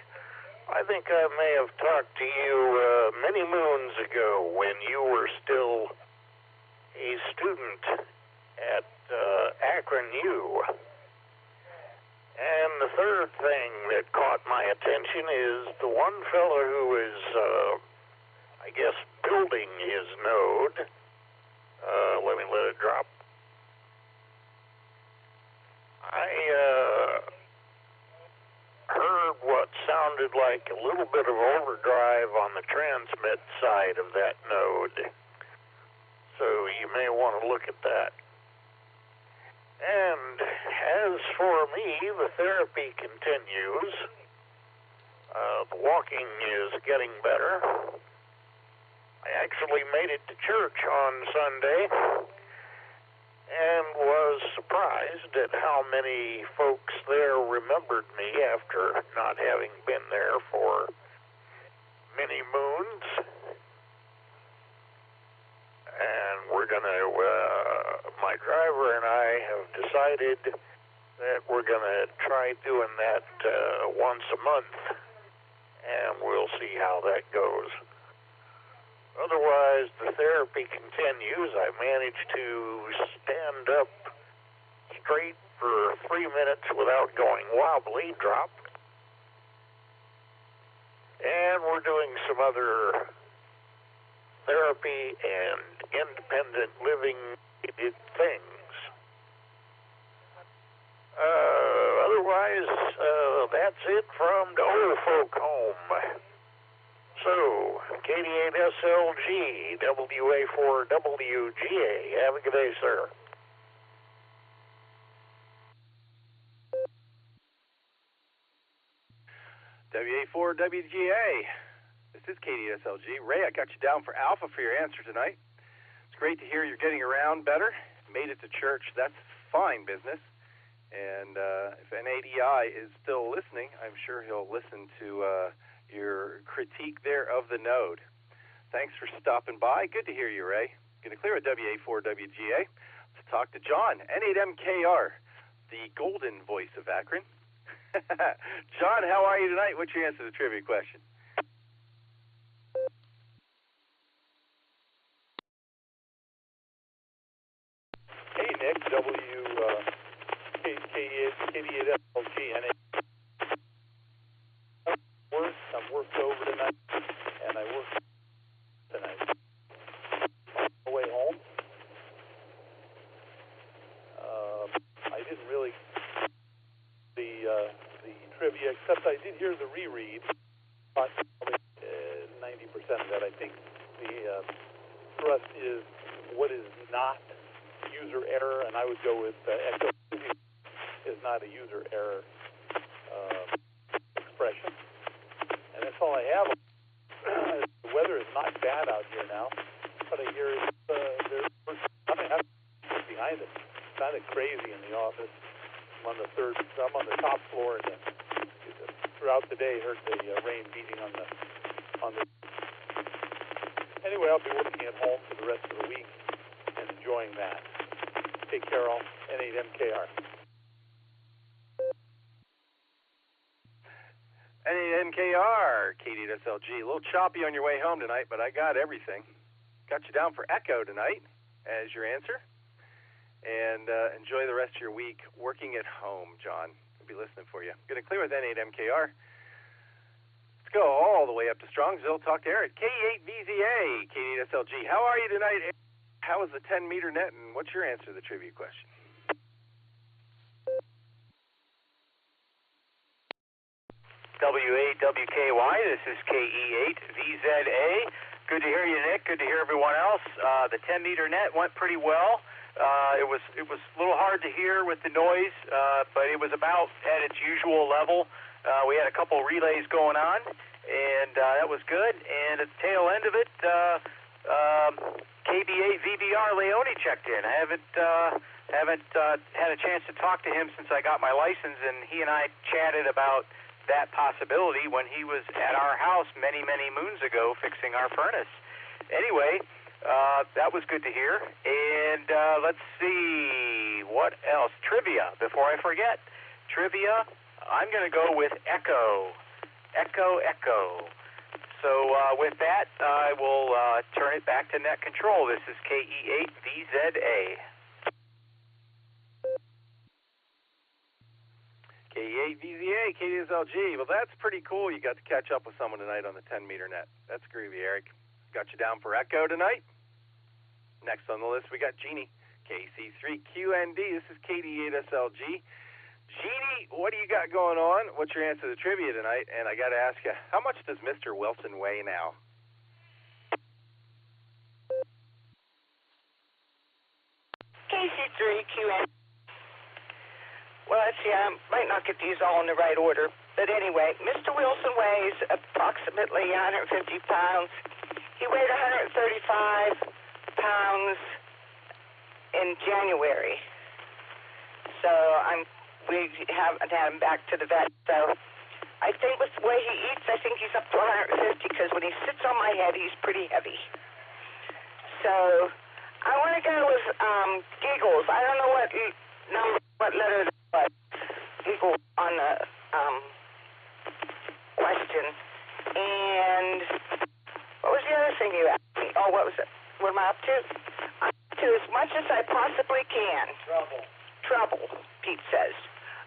I think I may have talked to you many moons ago when you were still a student at Akron U. And the third thing that caught my attention is the one fellow who is, I guess, building his node. Let me let it drop. I heard what sounded like a little bit of overdrive on the transmit side of that node. So you may want to look at that. And as for me, the therapy continues. The walking is getting better. I actually made it to church on Sunday and was surprised at how many folks there remembered me after not having been there for many moons. And we're going to, my driver and I have decided that we're going to try doing that once a month, and we'll see how that goes. Otherwise, the therapy continues. I managed to stand up straight for 3 minutes without going wobbly, drop. And we're doing some other therapy and independent living things. Otherwise, that's it from the old folk home. So, K8SLG, WA4WGA. Have a good day, sir. WA4WGA. This is K8SLG. Ray, I got you down for Alpha for your answer tonight. It's great to hear you're getting around better. Made it to church. That's fine business. And if N8EI is still listening, I'm sure he'll listen to your critique there of the node. Thanks for stopping by. Good to hear you, Ray. Going to clear a WA4WGA to talk to John, N8MKR, the golden voice of Akron. John, how are you tonight? What's your answer to the trivia question? Hey, Nick, K8SLG, I've worked over tonight, and I worked tonight. On the way home, I didn't really the trivia, except I did hear the reread. 90% of that, I think. The thrust is what is not user error, and I would go with Echolink is not a user error expression. And that's all I have. The weather is not bad out here now, but I hear there's something behind it. It's kind of crazy in the office. I'm on the top floor, and throughout the day, heard the rain beating on the. Anyway, I'll be working at home for the rest of the week and enjoying that. Take care, all. N8MKR. N8MKR, K8SLG. A little choppy on your way home tonight, but I got everything. Got you down for Echo tonight as your answer. And enjoy the rest of your week working at home, John. I'll be listening for you. Going to clear with N8MKR. Let's go all the way up to Strongsville. Talk to Eric. K8VZA, K8SLG. How are you tonight, Eric? How was the 10-meter net, and what's your answer to the trivia question? W8WKY. This is KE8VZA. Good to hear you, Nick. Good to hear everyone else. The 10-meter net went pretty well. It was a little hard to hear with the noise, but it was about at its usual level. We had a couple relays going on, and that was good. And at the tail end of it, KB8VBR Leone checked in. I haven't had a chance to talk to him since I got my license, and he and I chatted about that possibility when he was at our house many, many moons ago fixing our furnace. Anyway, that was good to hear. And let's see, what else? Trivia, before I forget. Trivia, I'm going to go with Echo. Echo, Echo. So with that, I will turn it back to Net Control. This is KE8VZA. KE8VZA, KDSLG. Well, that's pretty cool. You got to catch up with someone tonight on the 10-meter net. That's groovy, Eric. Got you down for Echo tonight. Next on the list, we got Jeannie, KC3QND. This is KD8SLG. Jeannie, what do you got going on? What's your answer to the trivia tonight? And I got to ask you, how much does Mr. Wilson weigh now? KC3QND. Well, let's see, I might not get these all in the right order. But anyway, Mr. Wilson weighs approximately 150 pounds. He weighed 135 pounds in January. So we haven't had him back to the vet. So I think with the way he eats, I think he's up to 150 because when he sits on my head, he's pretty heavy. So I want to go with Giggles. I don't know what number, what letter but Eagle on the question. And what was the other thing you asked me? Oh, what was it? What am I up to? I'm up to as much as I possibly can. Trouble, Pete says.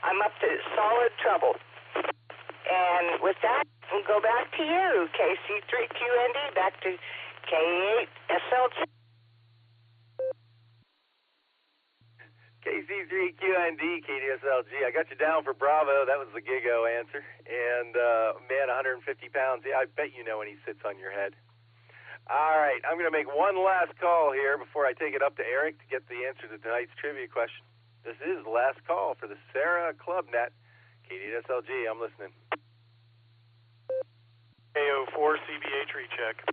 I'm up to solid trouble. And with that, we'll go back to you, KC3QND, back to K8SLG. KC3QND, KDSLG. I got you down for Bravo. That was the Gigo answer. And, man, 150 pounds. Yeah, I bet you know when he sits on your head. All right, I'm going to make one last call here before I take it up to Eric to get the answer to tonight's trivia question. This is the last call for the Sarah Club Net. KDSLG, I'm listening. AO4 CBH recheck.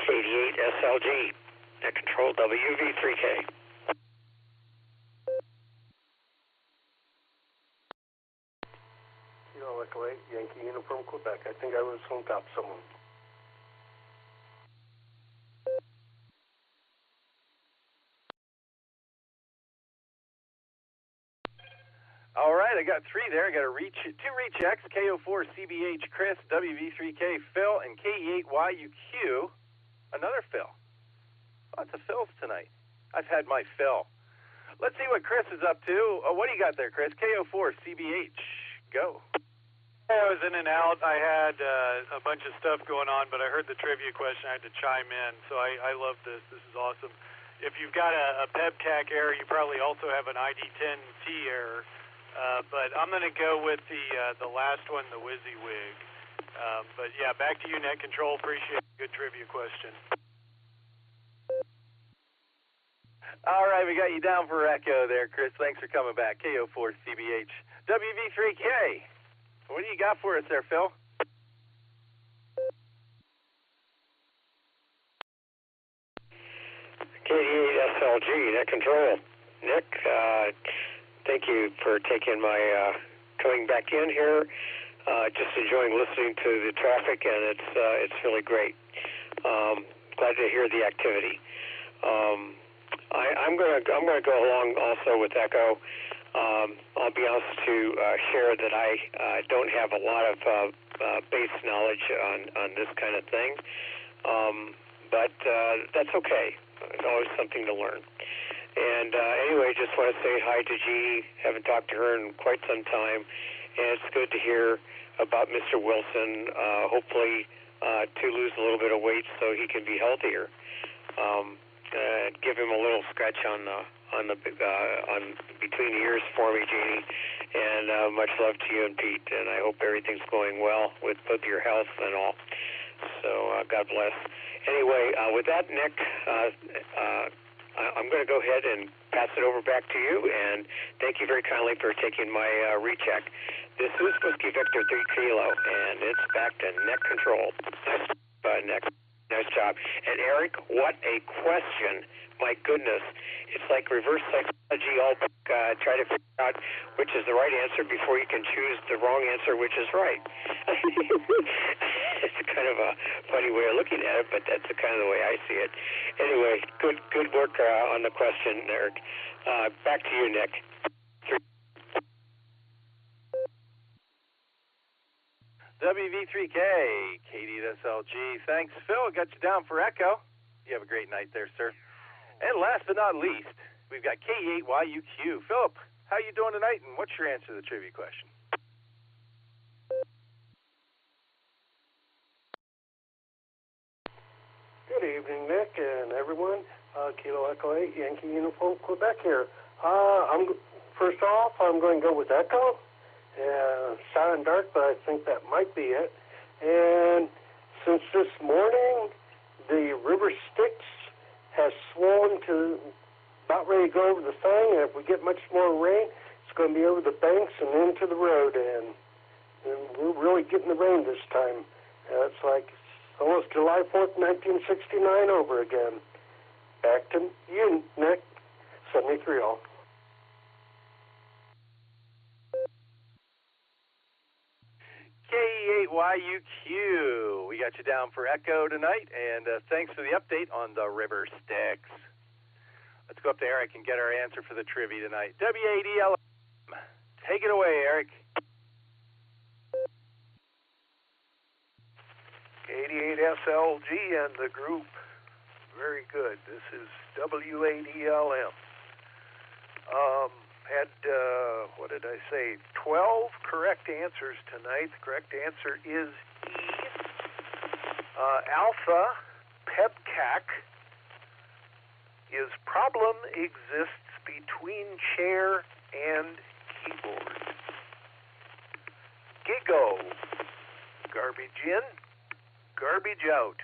KD8SLG, Net Control WV3K. Echo 8, Yankee Uniform, Quebec. I think I was on top of someone. All right, I got three there. I got two rechecks, KO4 CBH Chris, WV3K Phil, and KE8YUQ, another Phil. Lots of Phils tonight. I've had my fill. Let's see what Chris is up to. What do you got there, Chris? KO4 CBH, go. I was in and out. I had a bunch of stuff going on, but I heard the trivia question. I had to chime in, so I love this. This is awesome. If you've got a PEBCAC error, you probably also have an ID10T error. But I'm going to go with the last one, the WYSIWYG. But yeah, back to you, Net Control. Appreciate a good trivia question. All right, we got you down for Echo there, Chris. Thanks for coming back. KO4 CBH. WV3K. What do you got for us there, Phil? KD8SLG, Net Control. Nick, thank you for taking my coming back in here. Just enjoying listening to the traffic, and it's really great. Glad to hear the activity. I'm gonna go along also with Echo. I'll be honest to share that I don't have a lot of base knowledge on this kind of thing, but that's okay. It's always something to learn. And anyway, just want to say hi to Jeannie. Haven't talked to her in quite some time, and it's good to hear about Mr. Wilson. Hopefully, to lose a little bit of weight so he can be healthier. Give him a little scratch on on between the ears for me, Jeannie. And much love to you and Pete. And I hope everything's going well with both your health and all. So God bless. Anyway, with that, Nick, I'm going to go ahead and pass it over back to you. And thank you very kindly for taking my recheck. This is Whiskey Victor 3 Kilo, and it's back to neck control. Nice, Nick. Nice job. And Eric, what a question. My goodness. It's like reverse psychology. I'll try to figure out which is the right answer before you can choose the wrong answer, which is right. It's kind of a funny way of looking at it, but that's the kind of the way I see it. Anyway, good work on the question, Eric. Back to you, Nick. WV3K, Katie at SLG. Thanks, Phil. Got you down for Echo. You have a great night there, sir. And last but not least, we've got K8YUQ. Philip, how you doing tonight, and what's your answer to the trivia question? Good evening, Nick and everyone. Kilo Echo 8, Yankee Uniform, Quebec here. First off, I'm going to go with Echo. Silent dark, but I think that might be it. And since this morning the river Styx has swollen to about ready to go over the thing, and if we get much more rain, it's going to be over the banks and into the road, and we're really getting the rain this time. It's like almost July 4th, 1969 over again. Back to you, Nick. 73 all. K8YUQ. We got you down for Echo tonight, and thanks for the update on the river Styx. Let's go up to Eric and get our answer for the trivia tonight. WADLM. Take it away, Eric. 88SLG and the group. Very good. This is WADLM. Had, what did I say, 12 correct answers tonight. The correct answer is E. Alpha PEBCAC is problem exists between chair and keyboard. Gigo, garbage in, garbage out.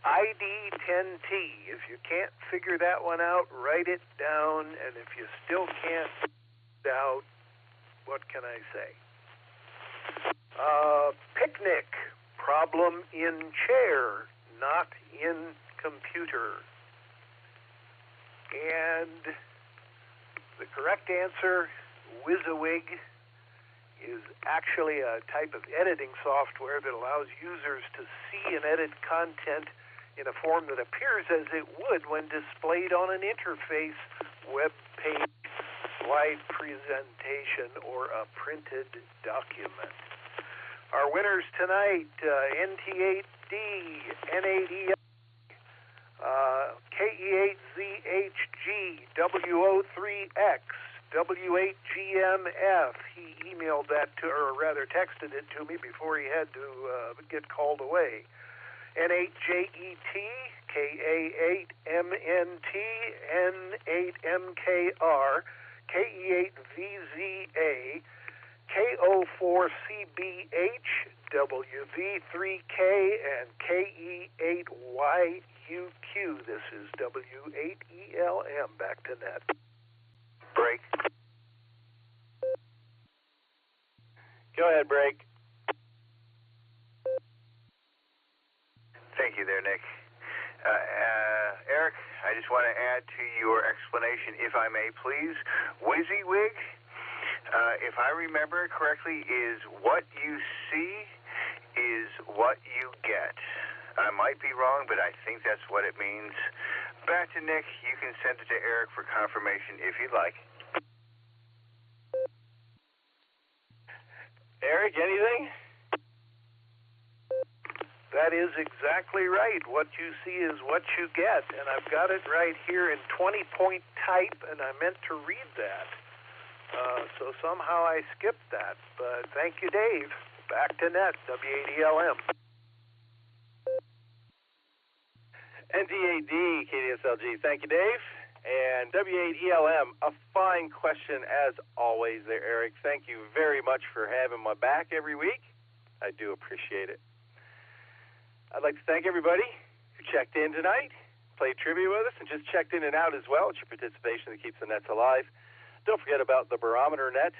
ID10T. If you can't figure that one out, write it down. And if you still can't figure it out, what can I say? Picnic. Problem in chair, not in computer. And the correct answer, WYSIWYG, is actually a type of editing software that allows users to see and edit content in a form that appears as it would when displayed on an interface, web page, slide presentation, or a printed document. Our winners tonight, NT8D, N8EL, KE8ZHG, W03X, W8GMF. He emailed that to, or rather texted it to me before he had to get called away. N8JET, KA8MNT, N8MKR, KE8VZA, K04CBH, WV3K, and KE8YUQ. This is W8ELM. Back to net. Break. Go ahead, Break. Thank you there, Nick. Eric, I just want to add to your explanation, if I may, please. WYSIWYG, if I remember correctly, is what you see is what you get. I might be wrong, but I think that's what it means. Back to Nick. You can send it to Eric for confirmation if you'd like. Eric, anything? That is exactly right. What you see is what you get. And I've got it right here in 20-point type, and I meant to read that. So somehow I skipped that. But thank you, Dave. Back to net, WADLM. NT8D, KDSLG. Thank you, Dave. And W8ELM, a fine question as always there, Eric. Thank you very much for having my back every week. I do appreciate it. I'd like to thank everybody who checked in tonight, played trivia with us, and just checked in and out as well. It's your participation that keeps the nets alive. Don't forget about the barometer net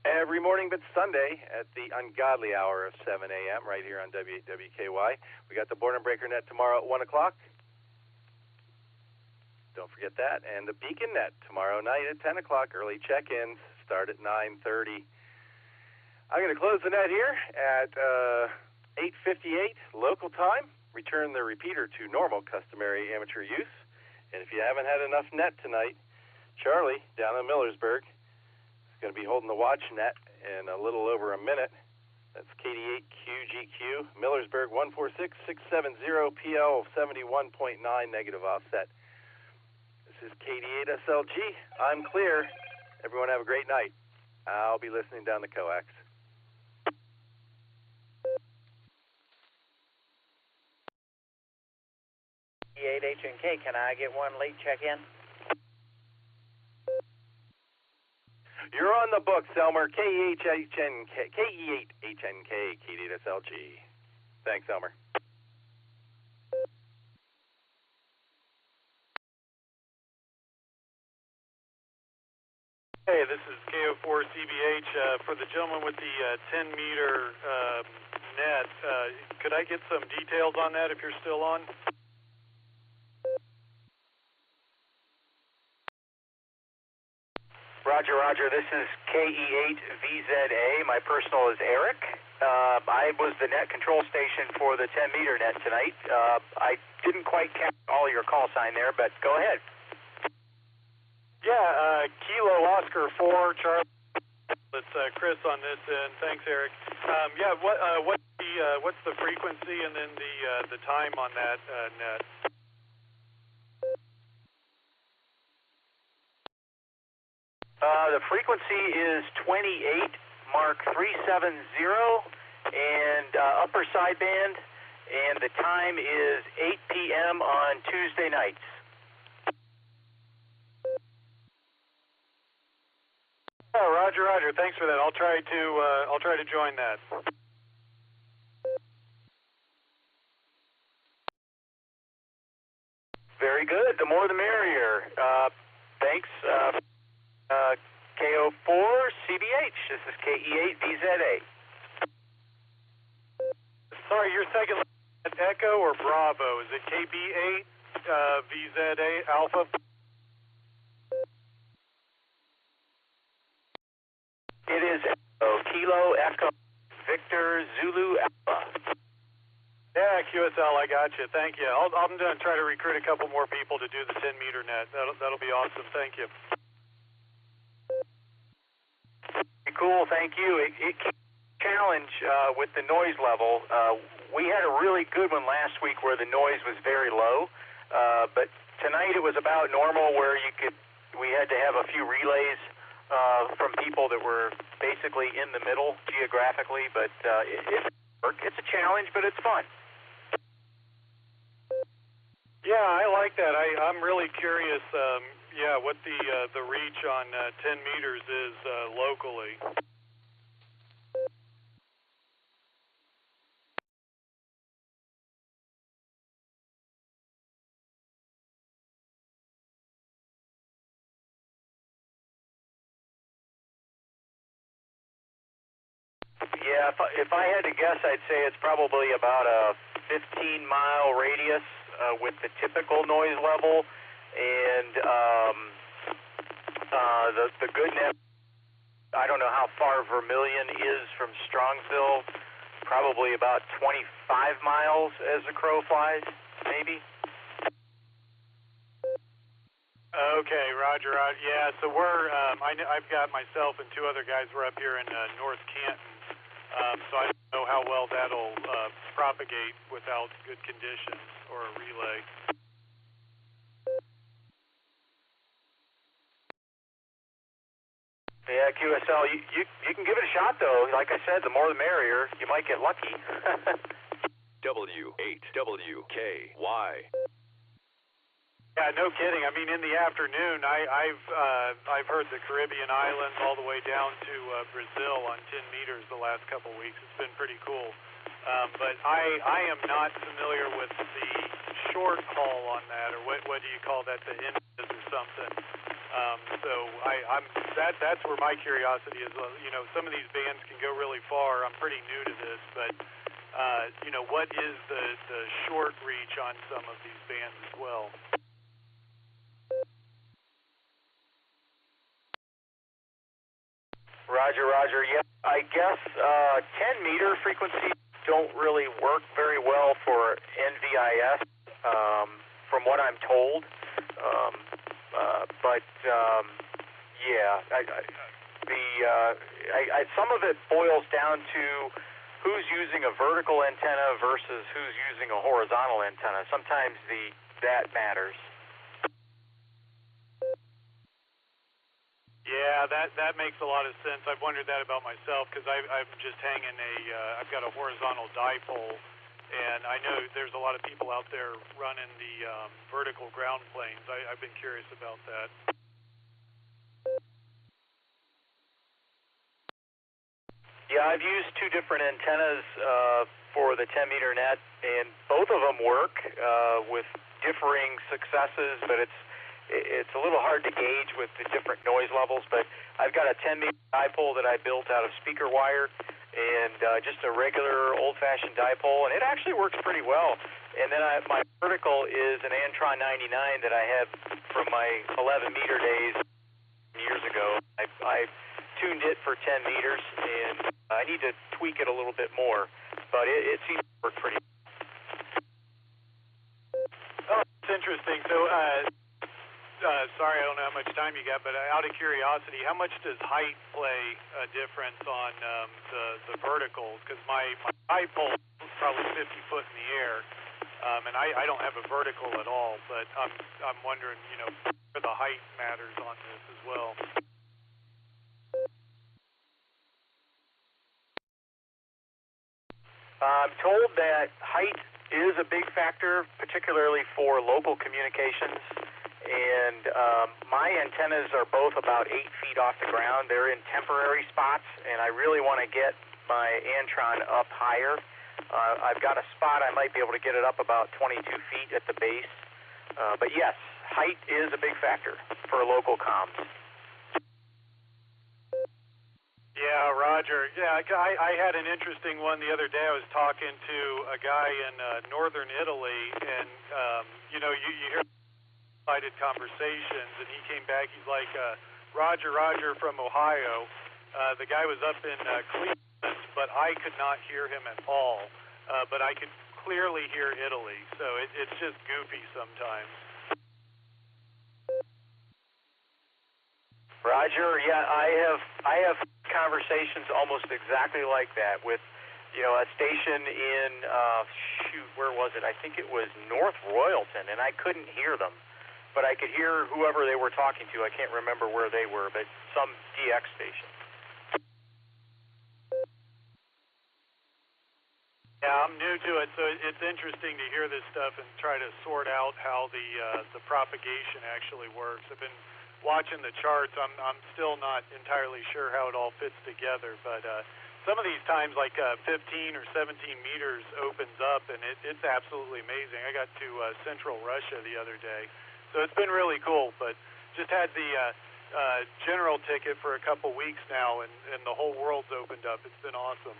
every morning but Sunday at the ungodly hour of 7 a.m. right here on W8WKY. We got the Boredom Breaker net tomorrow at 1 o'clock. Don't forget that. And the Beacon net tomorrow night at 10 o'clock. Early check-ins start at 9:30. I'm going to close the net here at 8:58 local time. Return the repeater to normal customary amateur use. And if you haven't had enough net tonight, Charlie down in Millersburg is going to be holding the watch net in a little over a minute. That's KD8QGQ, Millersburg 146670, PL 71.9 negative offset. This is KD8SLG. I'm clear. Everyone have a great night. I'll be listening down the coax. H&K, can I get one late check-in? You're on the books, Elmer. KE8HNK, KD8SLG. Thanks, Elmer. Hey, this is KO4CBH. For the gentleman with the 10-meter net, could I get some details on that if you're still on? Roger, Roger. This is KE8VZA. My personal is Eric. I was the net control station for the 10-meter net tonight. I didn't quite catch all your call sign there, but go ahead. Yeah, Kilo Oscar 4, Charlie. It's Chris on this end. Thanks, Eric. Yeah, what's the frequency and then the time on that net? The frequency is 28 Mark 370 and upper sideband, and the time is 8 p.m. on Tuesday nights. Oh, Roger, Roger. Thanks for that. I'll try to join that. Very good. The more the merrier. Thanks. KO4CBH. This is KE8VZA. Sorry, your second Echo or Bravo? Is it KB8 VZA Alpha? It is Echo, Kilo Echo Victor Zulu Alpha. Yeah, QSL, I got you. Thank you. I'm going to try to recruit a couple more people to do the 10-meter net. That'll be awesome. Thank you. Cool, thank you. It challenge with the noise level. We had a really good one last week where the noise was very low, but tonight it was about normal where we had to have a few relays from people that were basically in the middle geographically, but it's a challenge, but it's fun. Yeah, I like that. I'm really curious. What the reach on 10 meters is locally. Yeah, if I had to guess, I'd say it's probably about a 15-mile radius with the typical noise level, and the good net, I don't know how far Vermilion is from Strongsville, probably about 25 miles as the crow flies, maybe. Okay, Roger. Yeah, so we're I've got myself and two other guys. We're up here in North Canton, so I don't know how well that'll propagate without good conditions or a relay. Yeah, QSL, you can give it a shot, though. Like I said, the more the merrier. You might get lucky. W8WKY. Yeah, no kidding. I mean, in the afternoon, I've heard the Caribbean islands all the way down to Brazil on 10 meters the last couple weeks. It's been pretty cool. But I am not familiar with the short haul on that, or what do you call that, the inches or something. So that's where my curiosity is. You know, some of these bands can go really far. I'm pretty new to this, but you know, what is the short reach on some of these bands as well? Roger. Yeah, I guess 10-meter frequencies don't really work very well for NVIS, from what I'm told. Some of it boils down to who's using a vertical antenna versus who's using a horizontal antenna. Sometimes that matters. Yeah, that makes a lot of sense. I've wondered that about myself because I'm just hanging I've got a horizontal dipole, and I know there's a lot of people out there running the vertical ground planes. I've been curious about that. Yeah, I've used two different antennas for the 10-meter net, and both of them work with differing successes, but it's a little hard to gauge with the different noise levels. But I've got a 10-meter dipole that I built out of speaker wire and just a regular old-fashioned dipole, and it actually works pretty well. And then my vertical is an Antron 99 that I had from my 11-meter days years ago. I tuned it for 10 meters, and I need to tweak it a little bit more, but it seems to work pretty well. Oh, it's interesting. So, sorry, I don't know how much time you got, but out of curiosity, how much does height play a difference on the verticals? Because my dipole is probably 50 foot in the air, and I don't have a vertical at all, but I'm wondering, you know, where the height matters on this as well. I'm told that height is a big factor, particularly for local communications. And my antennas are both about 8 feet off the ground. They're in temporary spots, and I really want to get my Antron up higher. I've got a spot I might be able to get it up about 22 feet at the base. But yes, height is a big factor for local comms. Yeah, Roger. Yeah, I had an interesting one the other day. I was talking to a guy in northern Italy, and you know, you hear excited conversations, and he came back. He's like, Roger from Ohio. The guy was up in Cleveland, but I could not hear him at all. But I could clearly hear Italy, so it's just goofy sometimes. Roger, yeah, I have conversations almost exactly like that with, you know, a station in where was it? I think it was North Royalton, and I couldn't hear them, but I could hear whoever they were talking to. I can't remember where they were, but some DX station. Yeah, I'm new to it, so it's interesting to hear this stuff and try to sort out how the propagation actually works. I've been watching the charts. I'm still not entirely sure how it all fits together, but some of these times, like 15 or 17 meters opens up, and it's absolutely amazing. I got to central Russia the other day, so it's been really cool, but just had the general ticket for a couple weeks now, and the whole world's opened up. It's been awesome.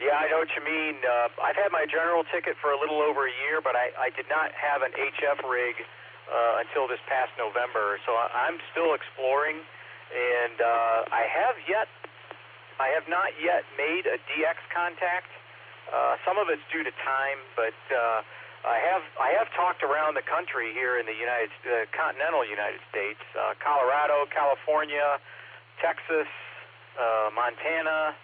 Yeah, I know what you mean. I've had my general ticket for a little over a year, but I did not have an HF rig until this past November. So I'm still exploring, and I have not yet made a DX contact. Some of it's due to time, but I have talked around the country here in the continental United States, Colorado, California, Texas, Montana,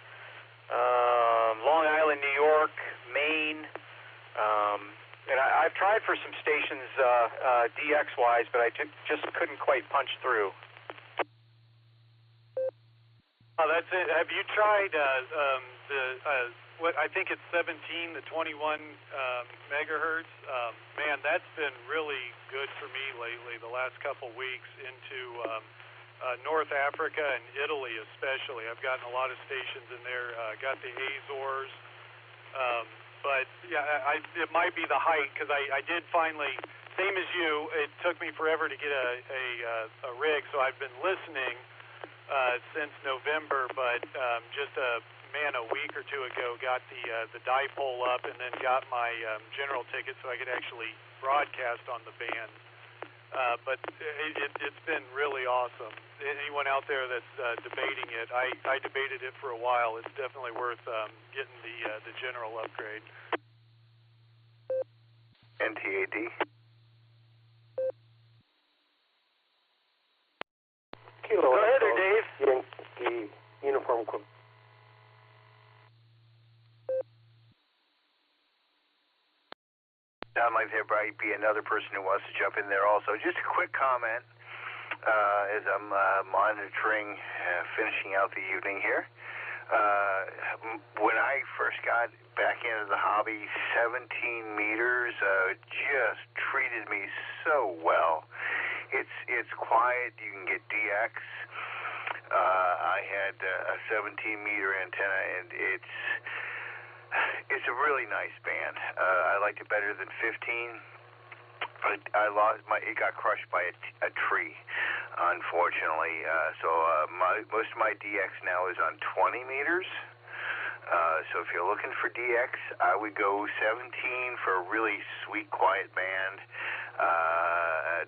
Long Island, New York, Maine, and I've tried for some stations DX-wise, but I just couldn't quite punch through. Oh, that's it. Have you tried what I think it's 17 to 21 megahertz? Man, that's been really good for me lately. The last couple weeks into North Africa and Italy, especially. I've gotten a lot of stations in there. Got the Azores, but yeah, it might be the height because I did finally. Same as you, it took me forever to get a rig, so I've been listening since November, but just a week or two ago got the dipole up and then got my general ticket so I could actually broadcast on the band. But it's been really awesome. Anyone out there that's debating it, I debated it for a while. It's definitely worth getting the general upgrade. NTAD. Kilo Go ahead there, Dave. The uniform equipment. Sound like there might be another person who wants to jump in there also. Just a quick comment as I'm monitoring, finishing out the evening here. When I first got back into the hobby, 17 meters just treated me so well. It's quiet. You can get DX. I had a 17-meter antenna, and it's a really nice band. I liked it better than 15, but it got crushed by a tree, unfortunately. So most of my DX now is on 20 meters. So if you're looking for DX, I would go 17 for a really sweet, quiet band.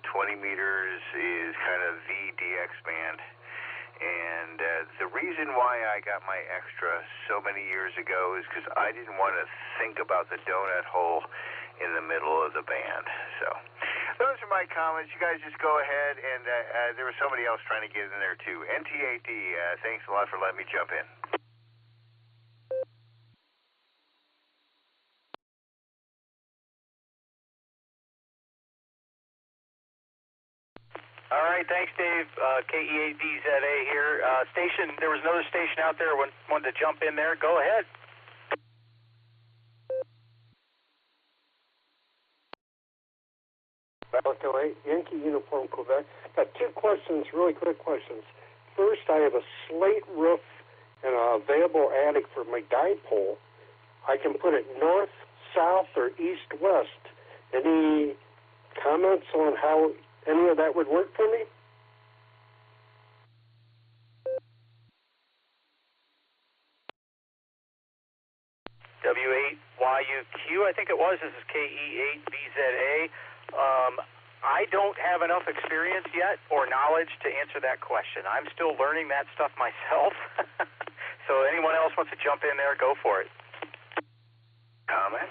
20 meters is kind of the DX band. And the reason why I got my extra so many years ago is because I didn't want to think about the donut hole in the middle of the band. So those are my comments. You guys just go ahead, and there was somebody else trying to get in there too. NTAD, thanks a lot for letting me jump in. All right, thanks, Dave. KEADZA here. There was another station out there wanted to jump in there. Go ahead. Okay, Yankee Uniform Quebec. Got two questions, really quick questions. First, I have a slate roof and an available attic for my dipole. I can put it north, south, or east, west. Any comments on how any of that would work for me? W8YUQ, I think it was. This is KE8BZA. I don't have enough experience yet or knowledge to answer that question. I'm still learning that stuff myself. So anyone else wants to jump in there, go for it. Comment?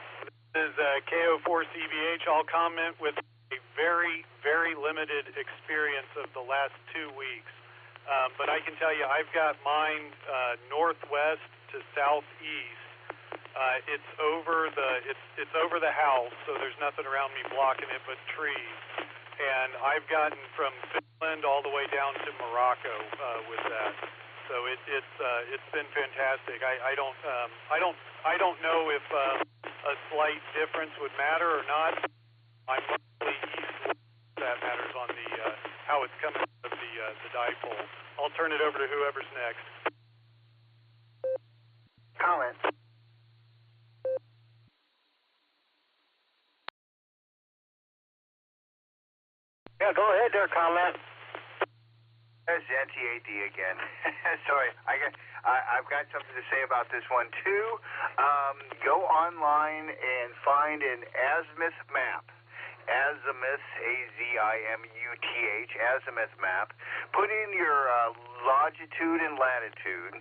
This is KO4CBH. I'll comment with a very, very limited experience of the last 2 weeks. But I can tell you I've got mine northwest to southeast. It's over the house, so there's nothing around me blocking it but trees. And I've gotten from Finland all the way down to Morocco with that. So it's been fantastic. I don't know if a slight difference would matter or not. I'm mostly east. That matters on the how it's coming out of the dipole. I'll turn it over to whoever's next. Comment. Yeah, go ahead there, comment. There's NTAD again. Sorry, I've got something to say about this one too. Go online and find an azimuth map. Azimuth, AZIMUTH, azimuth map. Put in your longitude and latitude,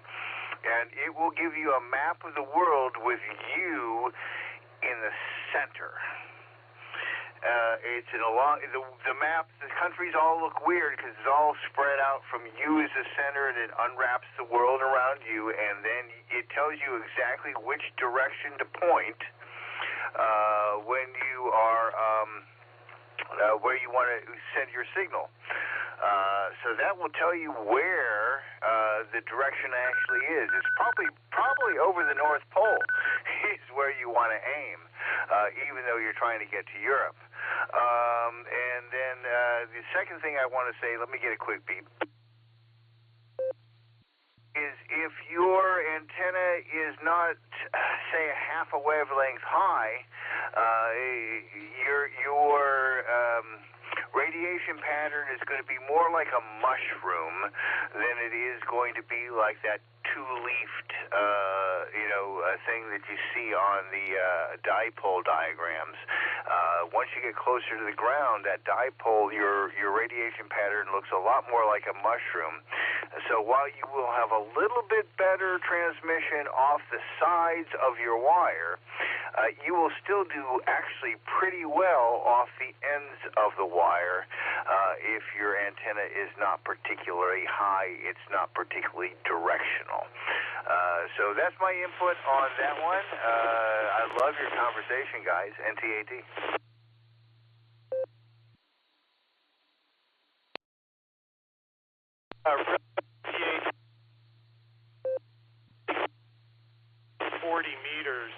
and it will give you a map of the world with you in the center. It's in the map. The countries all look weird because it's all spread out from you as the center, and it unwraps the world around you, and then it tells you exactly which direction to point when you are where you want to send your signal. So that will tell you where the direction actually is. It's probably over the North Pole is where you want to aim, even though you're trying to get to Europe. And then the second thing I want to say, let me get a quick beep, is if your antenna is not, say, a half a wavelength high, your radiation pattern is going to be more like a mushroom than it is going to be like that two-leafed, thing that you see on the dipole diagrams. Once you get closer to the ground, that dipole, your radiation pattern looks a lot more like a mushroom. So while you will have a little bit better transmission off the sides of your wire, you will still do actually pretty well off the ends of the wire if your antenna is not particularly high, it's not particularly directional. So that's my input on that one. I love your conversation, guys. NTAT. Radiate 40 meters,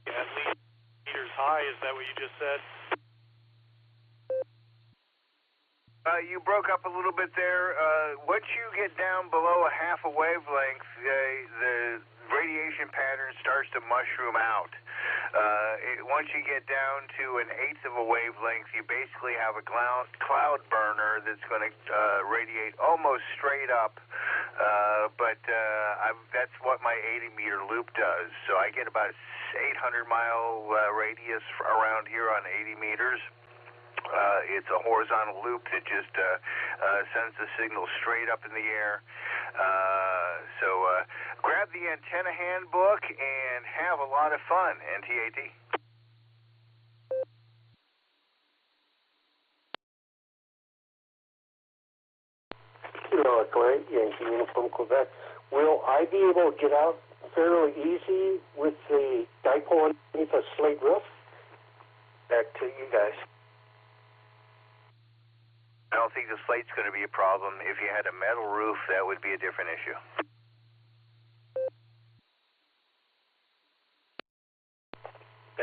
at least meters high. Is that what you just said? You broke up a little bit there. Once you get down below a half a wavelength, the radiation pattern starts to mushroom out. Once you get down to an eighth of a wavelength, you basically have a cloud burner that's going to radiate almost straight up. But that's what my 80-meter loop does. So I get about 800-mile radius around here on 80 meters. It's a horizontal loop that just sends the signal straight up in the air. So grab the antenna handbook and have a lot of fun, NTAT. Kilo Echo 8, Yankee Uniform Quebec. Will I be able to get out fairly easy with the dipole underneath a slate roof? Back to you guys. I don't think the slate's going to be a problem. If you had a metal roof, that would be a different issue.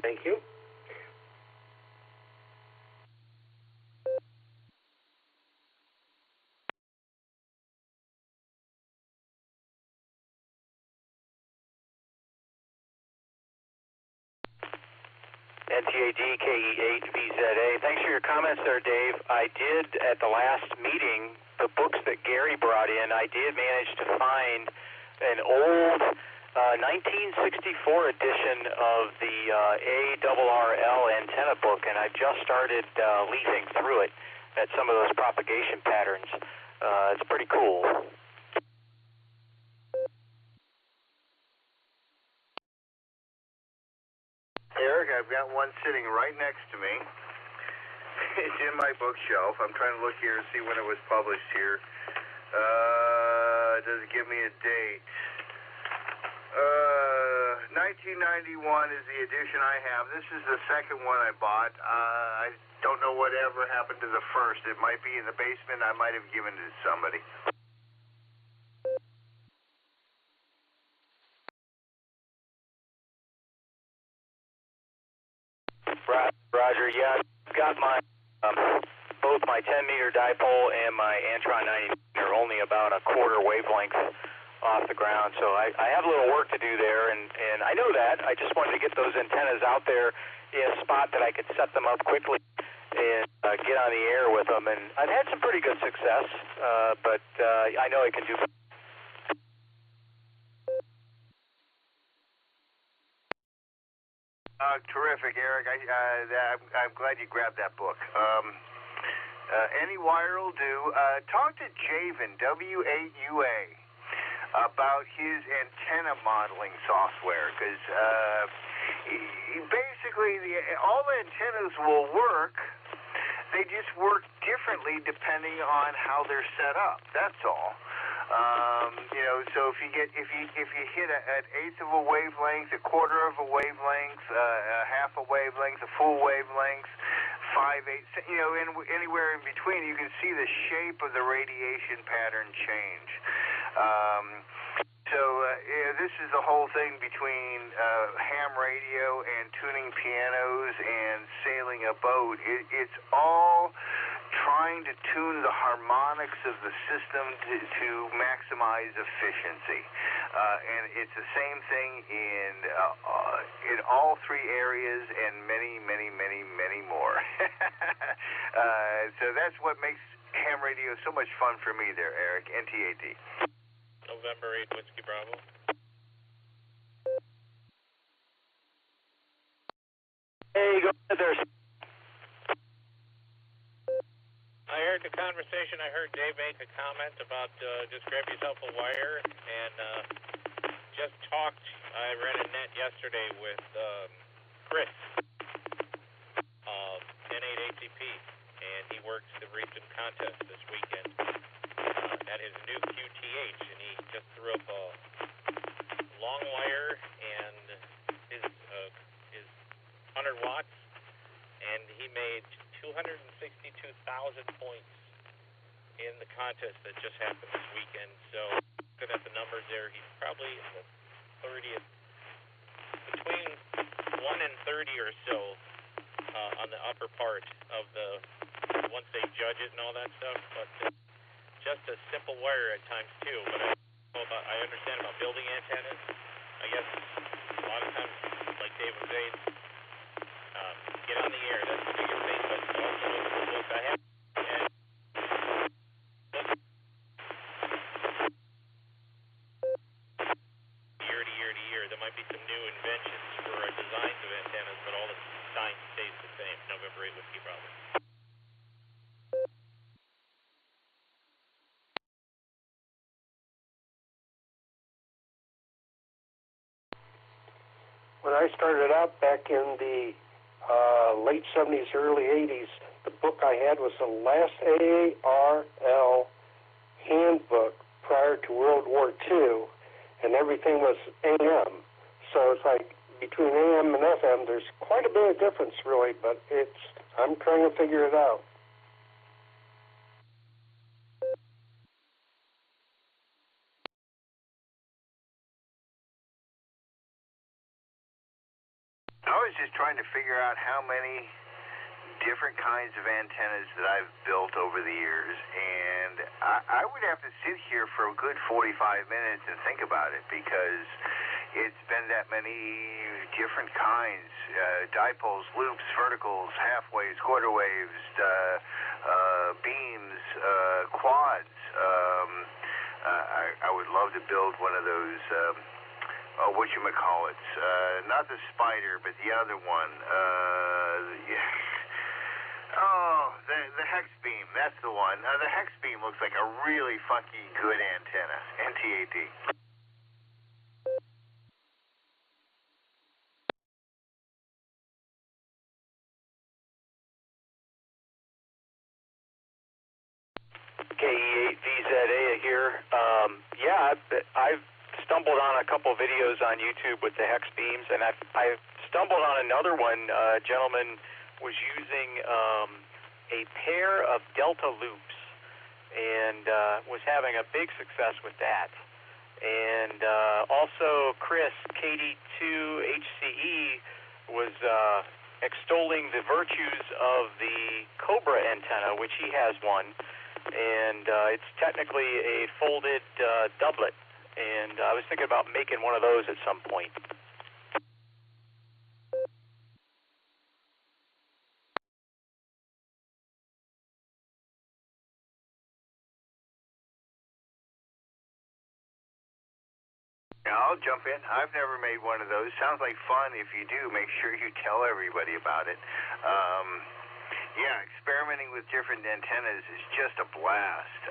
Thank you. NTAD KE8VZA. Thanks for your comments there, Dave. I did, at the last meeting, the books that Gary brought in, I did manage to find an old 1964 edition of the ARRL antenna book, and I just started leafing through it at some of those propagation patterns. It's pretty cool. Eric, I've got one sitting right next to me. It's in my bookshelf. I'm trying to look here and see when it was published here. Does it give me a date? 1991 is the edition I have. This is the second one I bought. I don't know whatever happened to the first. It might be in the basement. I might have given it to somebody. Roger, yeah, I've got my both my 10-meter dipole and my Antron 90 are only about a quarter wavelength off the ground, so I have a little work to do there, and I know that. I just wanted to get those antennas out there in a spot that I could set them up quickly and get on the air with them, and I've had some pretty good success, but I know I can do better. Terrific, Eric. I'm glad you grabbed that book. Any wire will do. Talk to Javen, W-A-U-A, about his antenna modeling software, because basically all antennas will work. They just work differently depending on how they're set up. That's all. So if you hit an eighth of a wavelength, a quarter of a wavelength, a half a wavelength, a full wavelength, 5/8, anywhere in between, you can see the shape of the radiation pattern change. This is the whole thing between ham radio and tuning pianos and sailing a boat. It's all trying to tune the harmonics of the system to maximize efficiency. And it's the same thing in all three areas and many, many, many, many more. So that's what makes ham radio so much fun for me there, Eric. NTAD. November 8 Whiskey Bravo. Hey, go ahead there. I heard the conversation. I heard Dave make a comment about just grab yourself a wire and just talked. I ran a net yesterday with Chris, N8ACP, and he works the recent contest this weekend at his new QTH, and he just threw up a long wire and his 100 watts, and he made 262,000 points in the contest that just happened this weekend. So looking at the numbers there, he's probably in the 30th, between 1 and 30 or so on the upper part of the, once they judge it and all that stuff, but just a simple wire at times too. But I understand about building antennas. I guess a lot of times, like Dave was saying, get on the air, that's the biggest thing, but also with the book I have, and year to year to year, there might be some new inventions for designs of antennas, but all the science stays the same. November 8 Whiskey Bravo. When I started out back in the late 70s, early 80s, the book I had was the last ARL handbook prior to World War II, and everything was AM. So it's like between AM and FM, there's quite a bit of difference, really, but I'm trying to figure it out. I was just trying to figure out how many different kinds of antennas that I've built over the years, and I would have to sit here for a good 45 minutes and think about it, because it's been that many different kinds, dipoles, loops, verticals, half-waves, quarter waves, beams, quads. I would love to build one of those whatchamacallits, not the spider, but the other one. The hex beam, that's the one. The hex beam looks like a really funky good antenna. NTAD. KE8VZA here. I've stumbled on a couple videos on YouTube with the hex beams, and I've stumbled on another one. A gentleman was using a pair of delta loops and was having a big success with that. And also Chris, KD2HCE, was extolling the virtues of the Cobra antenna, which he has one, and it's technically a folded doublet. And I was thinking about making one of those at some point. I'll jump in. I've never made one of those. Sounds like fun. If you do, make sure you tell everybody about it. Experimenting with different antennas is just a blast.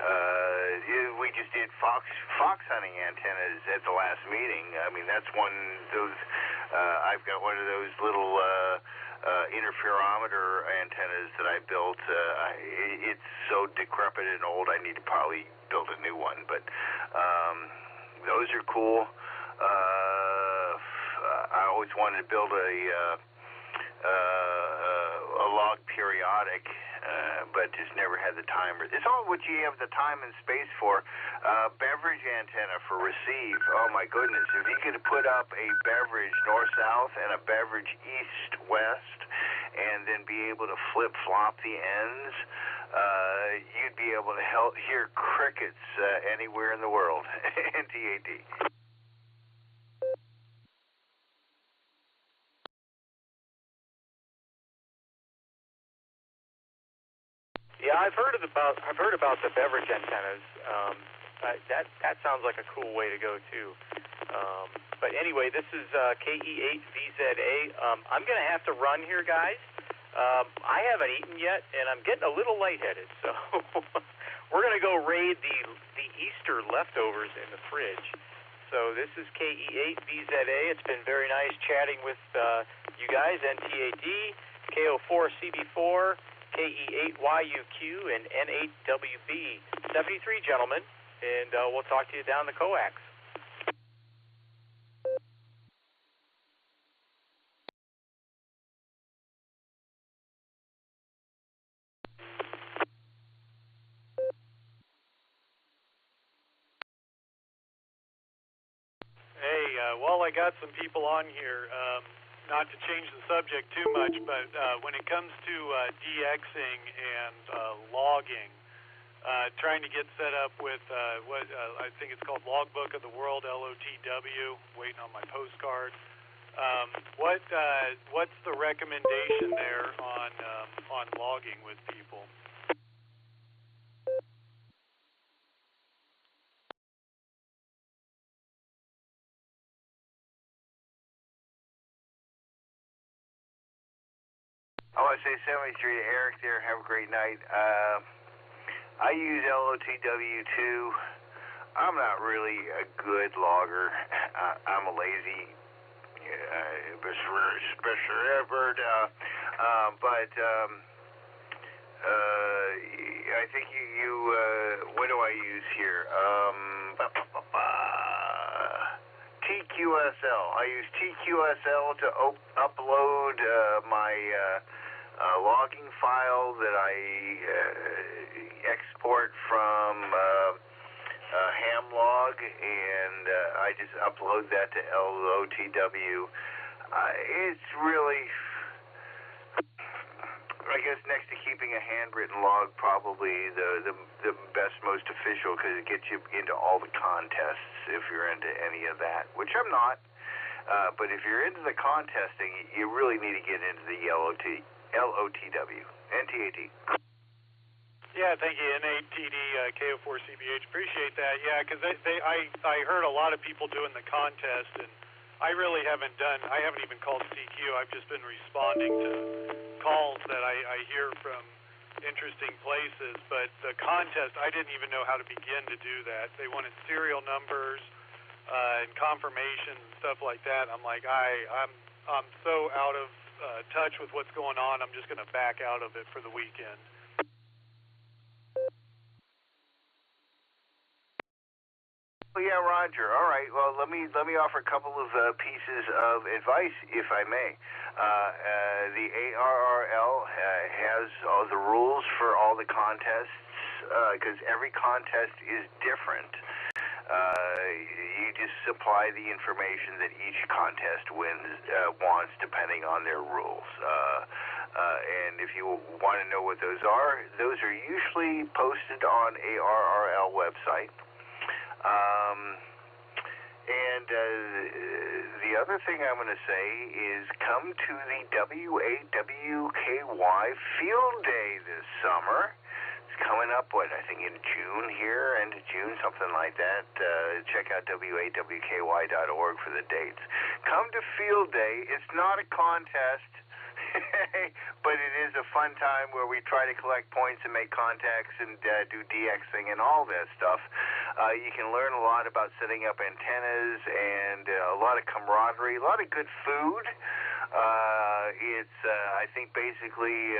We just did fox hunting antennas at the last meeting. I mean, that's one of those. I've got one of those little interferometer antennas that I built. It's so decrepit and old, I need to probably build a new one. But those are cool. I always wanted to build a log periodic, but just never had the time. It's all what you have the time and space for. Beverage antenna for receive. Oh my goodness! If you could put up a beverage north-south and a beverage east-west, and then be able to flip-flop the ends, you'd be able to hear crickets anywhere in the world. NTAD. Yeah, I've heard about the beverage antennas. That sounds like a cool way to go too. But anyway, this is KE8VZA. I'm going to have to run here, guys. I haven't eaten yet, and I'm getting a little lightheaded. So we're going to go raid the Easter leftovers in the fridge. So this is KE8VZA. It's been very nice chatting with you guys. NTAD, KO4CB4. KE8YUQ and N8WB. 73, gentlemen, and we'll talk to you down the coax. Hey, while I got some people on here, not to change the subject too much, but when it comes to DXing and logging, trying to get set up with what I think it's called Logbook of the World, LOTW, waiting on my postcard. What's the recommendation there on logging with people? I want to say 73 to Eric there. Have a great night. I use LOTW too. I'm not really a good logger. I'm a lazy special effort. But I think what do I use here? TQSL. I use TQSL to upload my logging file that I export from Hamlog, and I just upload that to LOTW. It's really, I guess, next to keeping a handwritten log, probably the best, most official, because it gets you into all the contests if you're into any of that, which I'm not. But if you're into the contesting, you really need to get into the LOTW. NTAD. Yeah, thank you, N8TD, KO4CBH. Appreciate that. Yeah, because I heard a lot of people doing the contest, and I really haven't even called CQ. I've just been responding to calls that I hear from interesting places. But the contest, I didn't even know how to begin to do that. They wanted serial numbers and confirmation and stuff like that. I'm like, I'm so out of touch with what's going on. I'm just going to back out of it for the weekend. Well, yeah, Roger. All right. Well, let me offer a couple of pieces of advice, if I may. The ARRL has all the rules for all the contests, because every contest is different. You just supply the information that each contest wants, depending on their rules. And if you want to know what those are usually posted on ARRL website. And the other thing I'm going to say is come to the WAWKY Field Day this summer. It's coming up, I think in June here, end of June, something like that. Check out WAWKY.org for the dates. Come to Field Day. It's not a contest, but it is a fun time where we try to collect points and make contacts and do DXing and all that stuff. You can learn a lot about setting up antennas and a lot of camaraderie, a lot of good food. It's, I think, basically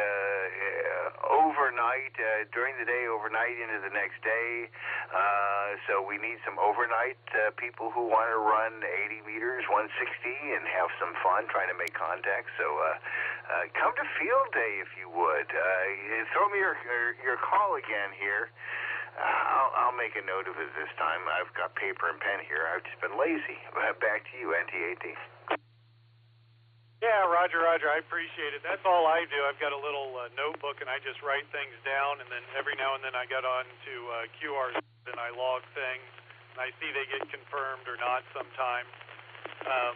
overnight, during the day, overnight into the next day. So we need some overnight people who want to run 80 meters, 160, and have some fun trying to make contacts. So come to field day if you would. Throw me your call again here. I'll make a note of it this time. I've got paper and pen here. I've just been lazy. Back to you, NTAT. Yeah, Roger. I appreciate it. That's all I do. I've got a little notebook, and I just write things down, and then every now and then I get on to QRs, and I log things, and I see they get confirmed or not sometimes.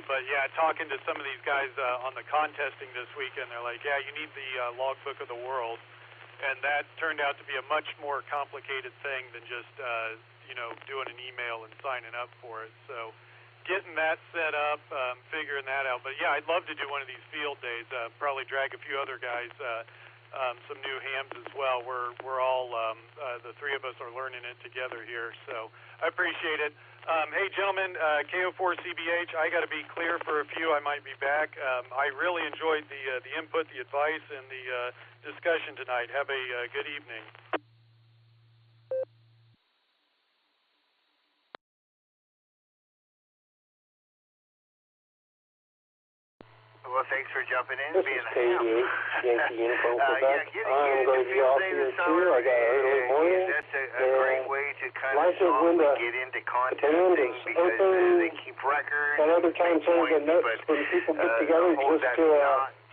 But yeah, talking to some of these guys on the contesting this weekend, they're like, yeah, you need the logbook of the world. And that turned out to be a much more complicated thing than just, doing an email and signing up for it. So getting that set up, figuring that out. But yeah, I'd love to do one of these field days, probably drag a few other guys, some new hams as well. We're all, the three of us are learning it together here. So I appreciate it. Hey, gentlemen, KO4CBH, I got to be clear for a few. I might be back. I really enjoyed the input, the advice, and the discussion tonight. Have a good evening. Well, thanks for jumping in. This is Katie, Yankee Uniform Quebec. I'm going to be off here too. I got an early morning. That's a great way to kind of softly get into contesting because they keep records. At other times, the nets when people get together just to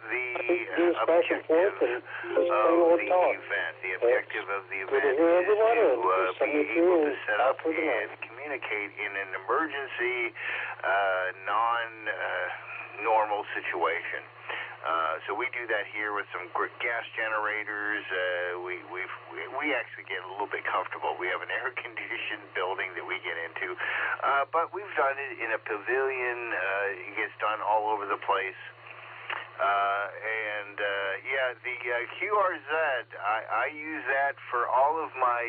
do this back and forth and just plain old talk. The objective of the event is to be able to set up and communicate in an emergency, non-normal situation. So we do that here with some gas generators. We actually get a little bit comfortable. We have an air-conditioned building that we get into, but we've done it in a pavilion. It gets done all over the place. The QRZ, I use that for all of my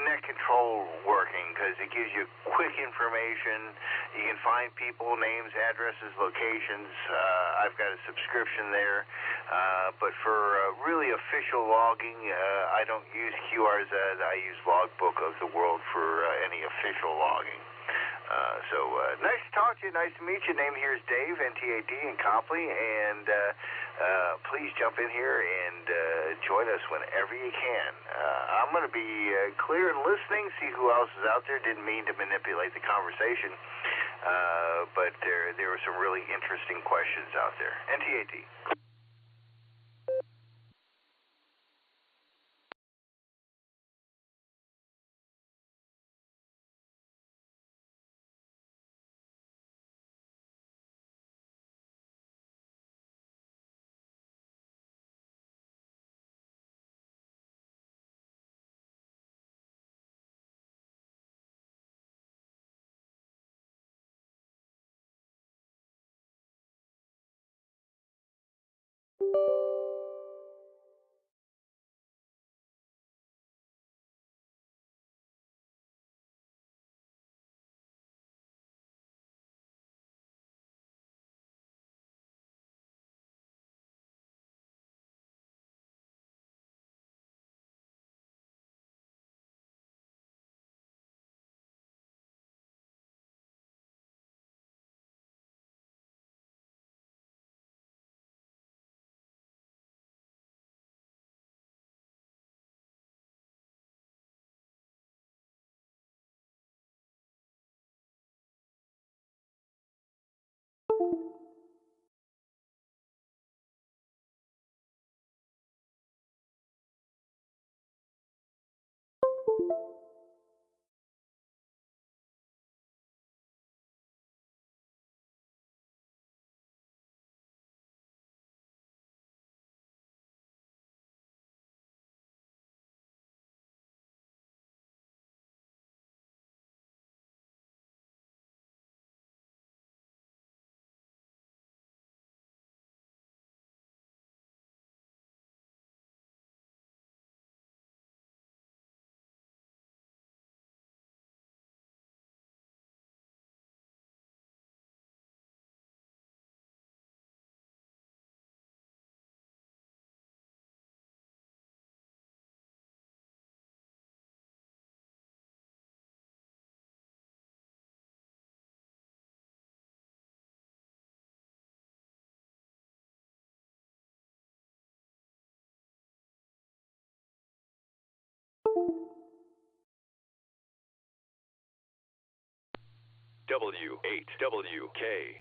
net control working because it gives you quick information. You can find people, names, addresses, locations. I've got a subscription there. But for really official logging, I don't use QRZ. I use Logbook of the World for any official logging. Nice to talk to you. Nice to meet you. Name here is Dave, NTAD in Copley, and please jump in here and join us whenever you can. I'm going to be clear and listening, see who else is out there. Didn't mean to manipulate the conversation, but there were some really interesting questions out there. NTAD. W8WKY.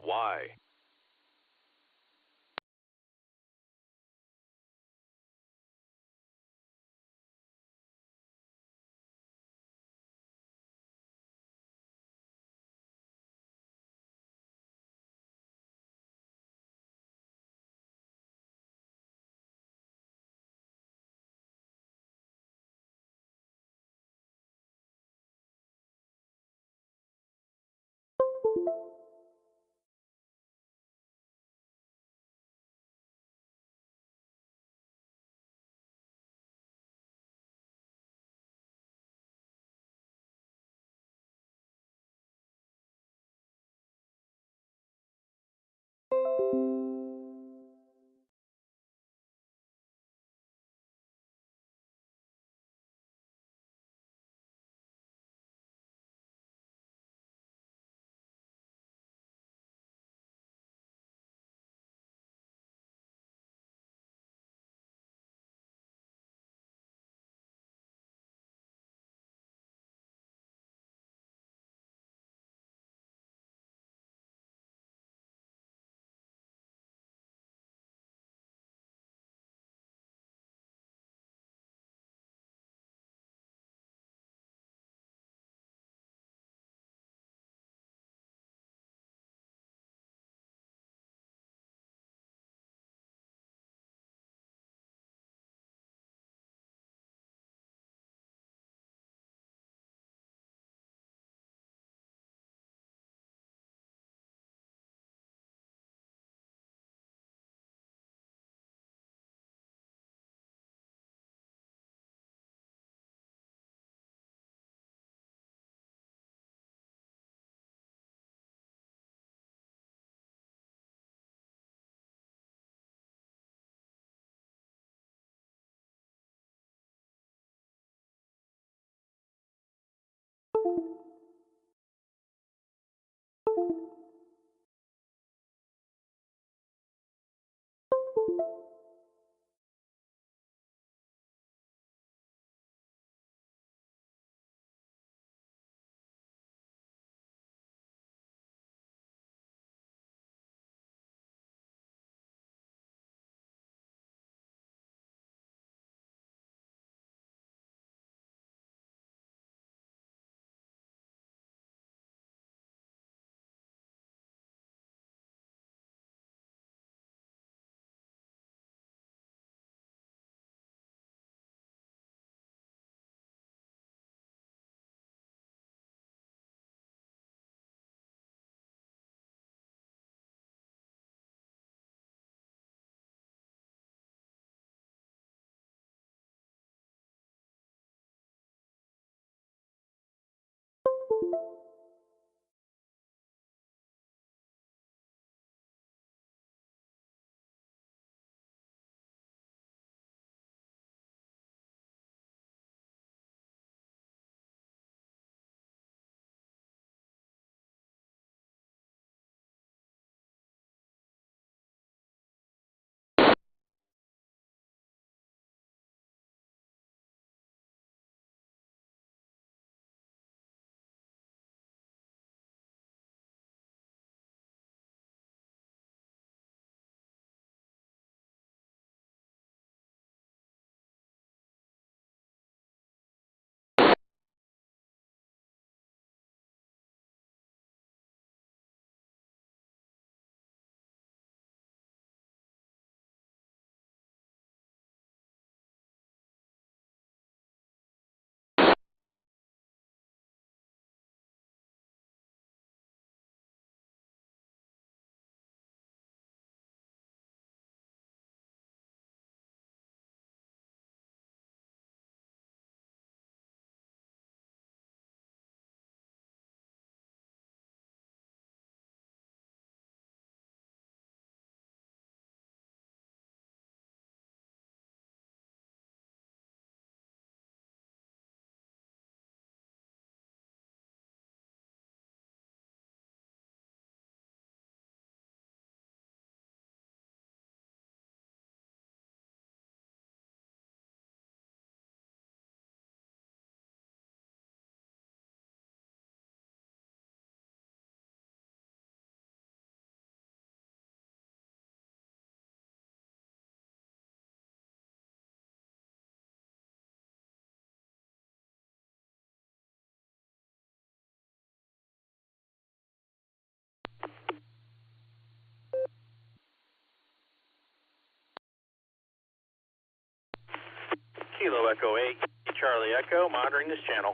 Kilo Echo 8, Charlie Echo, monitoring this channel.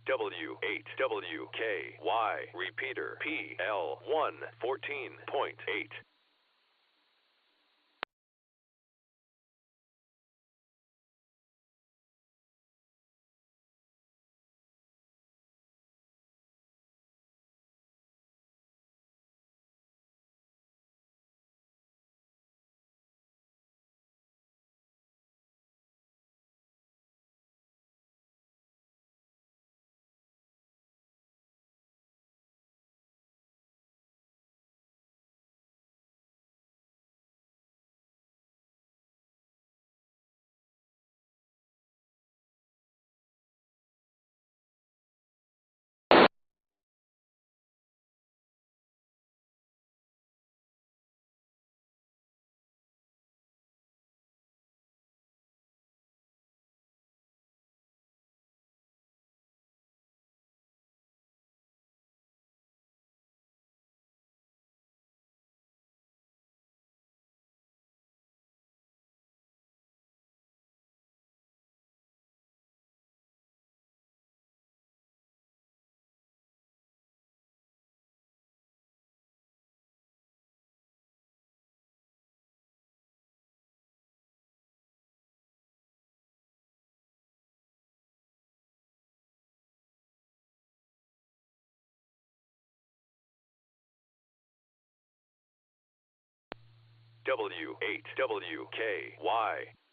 W8WKY, repeater PL1 14.8. W8WKY.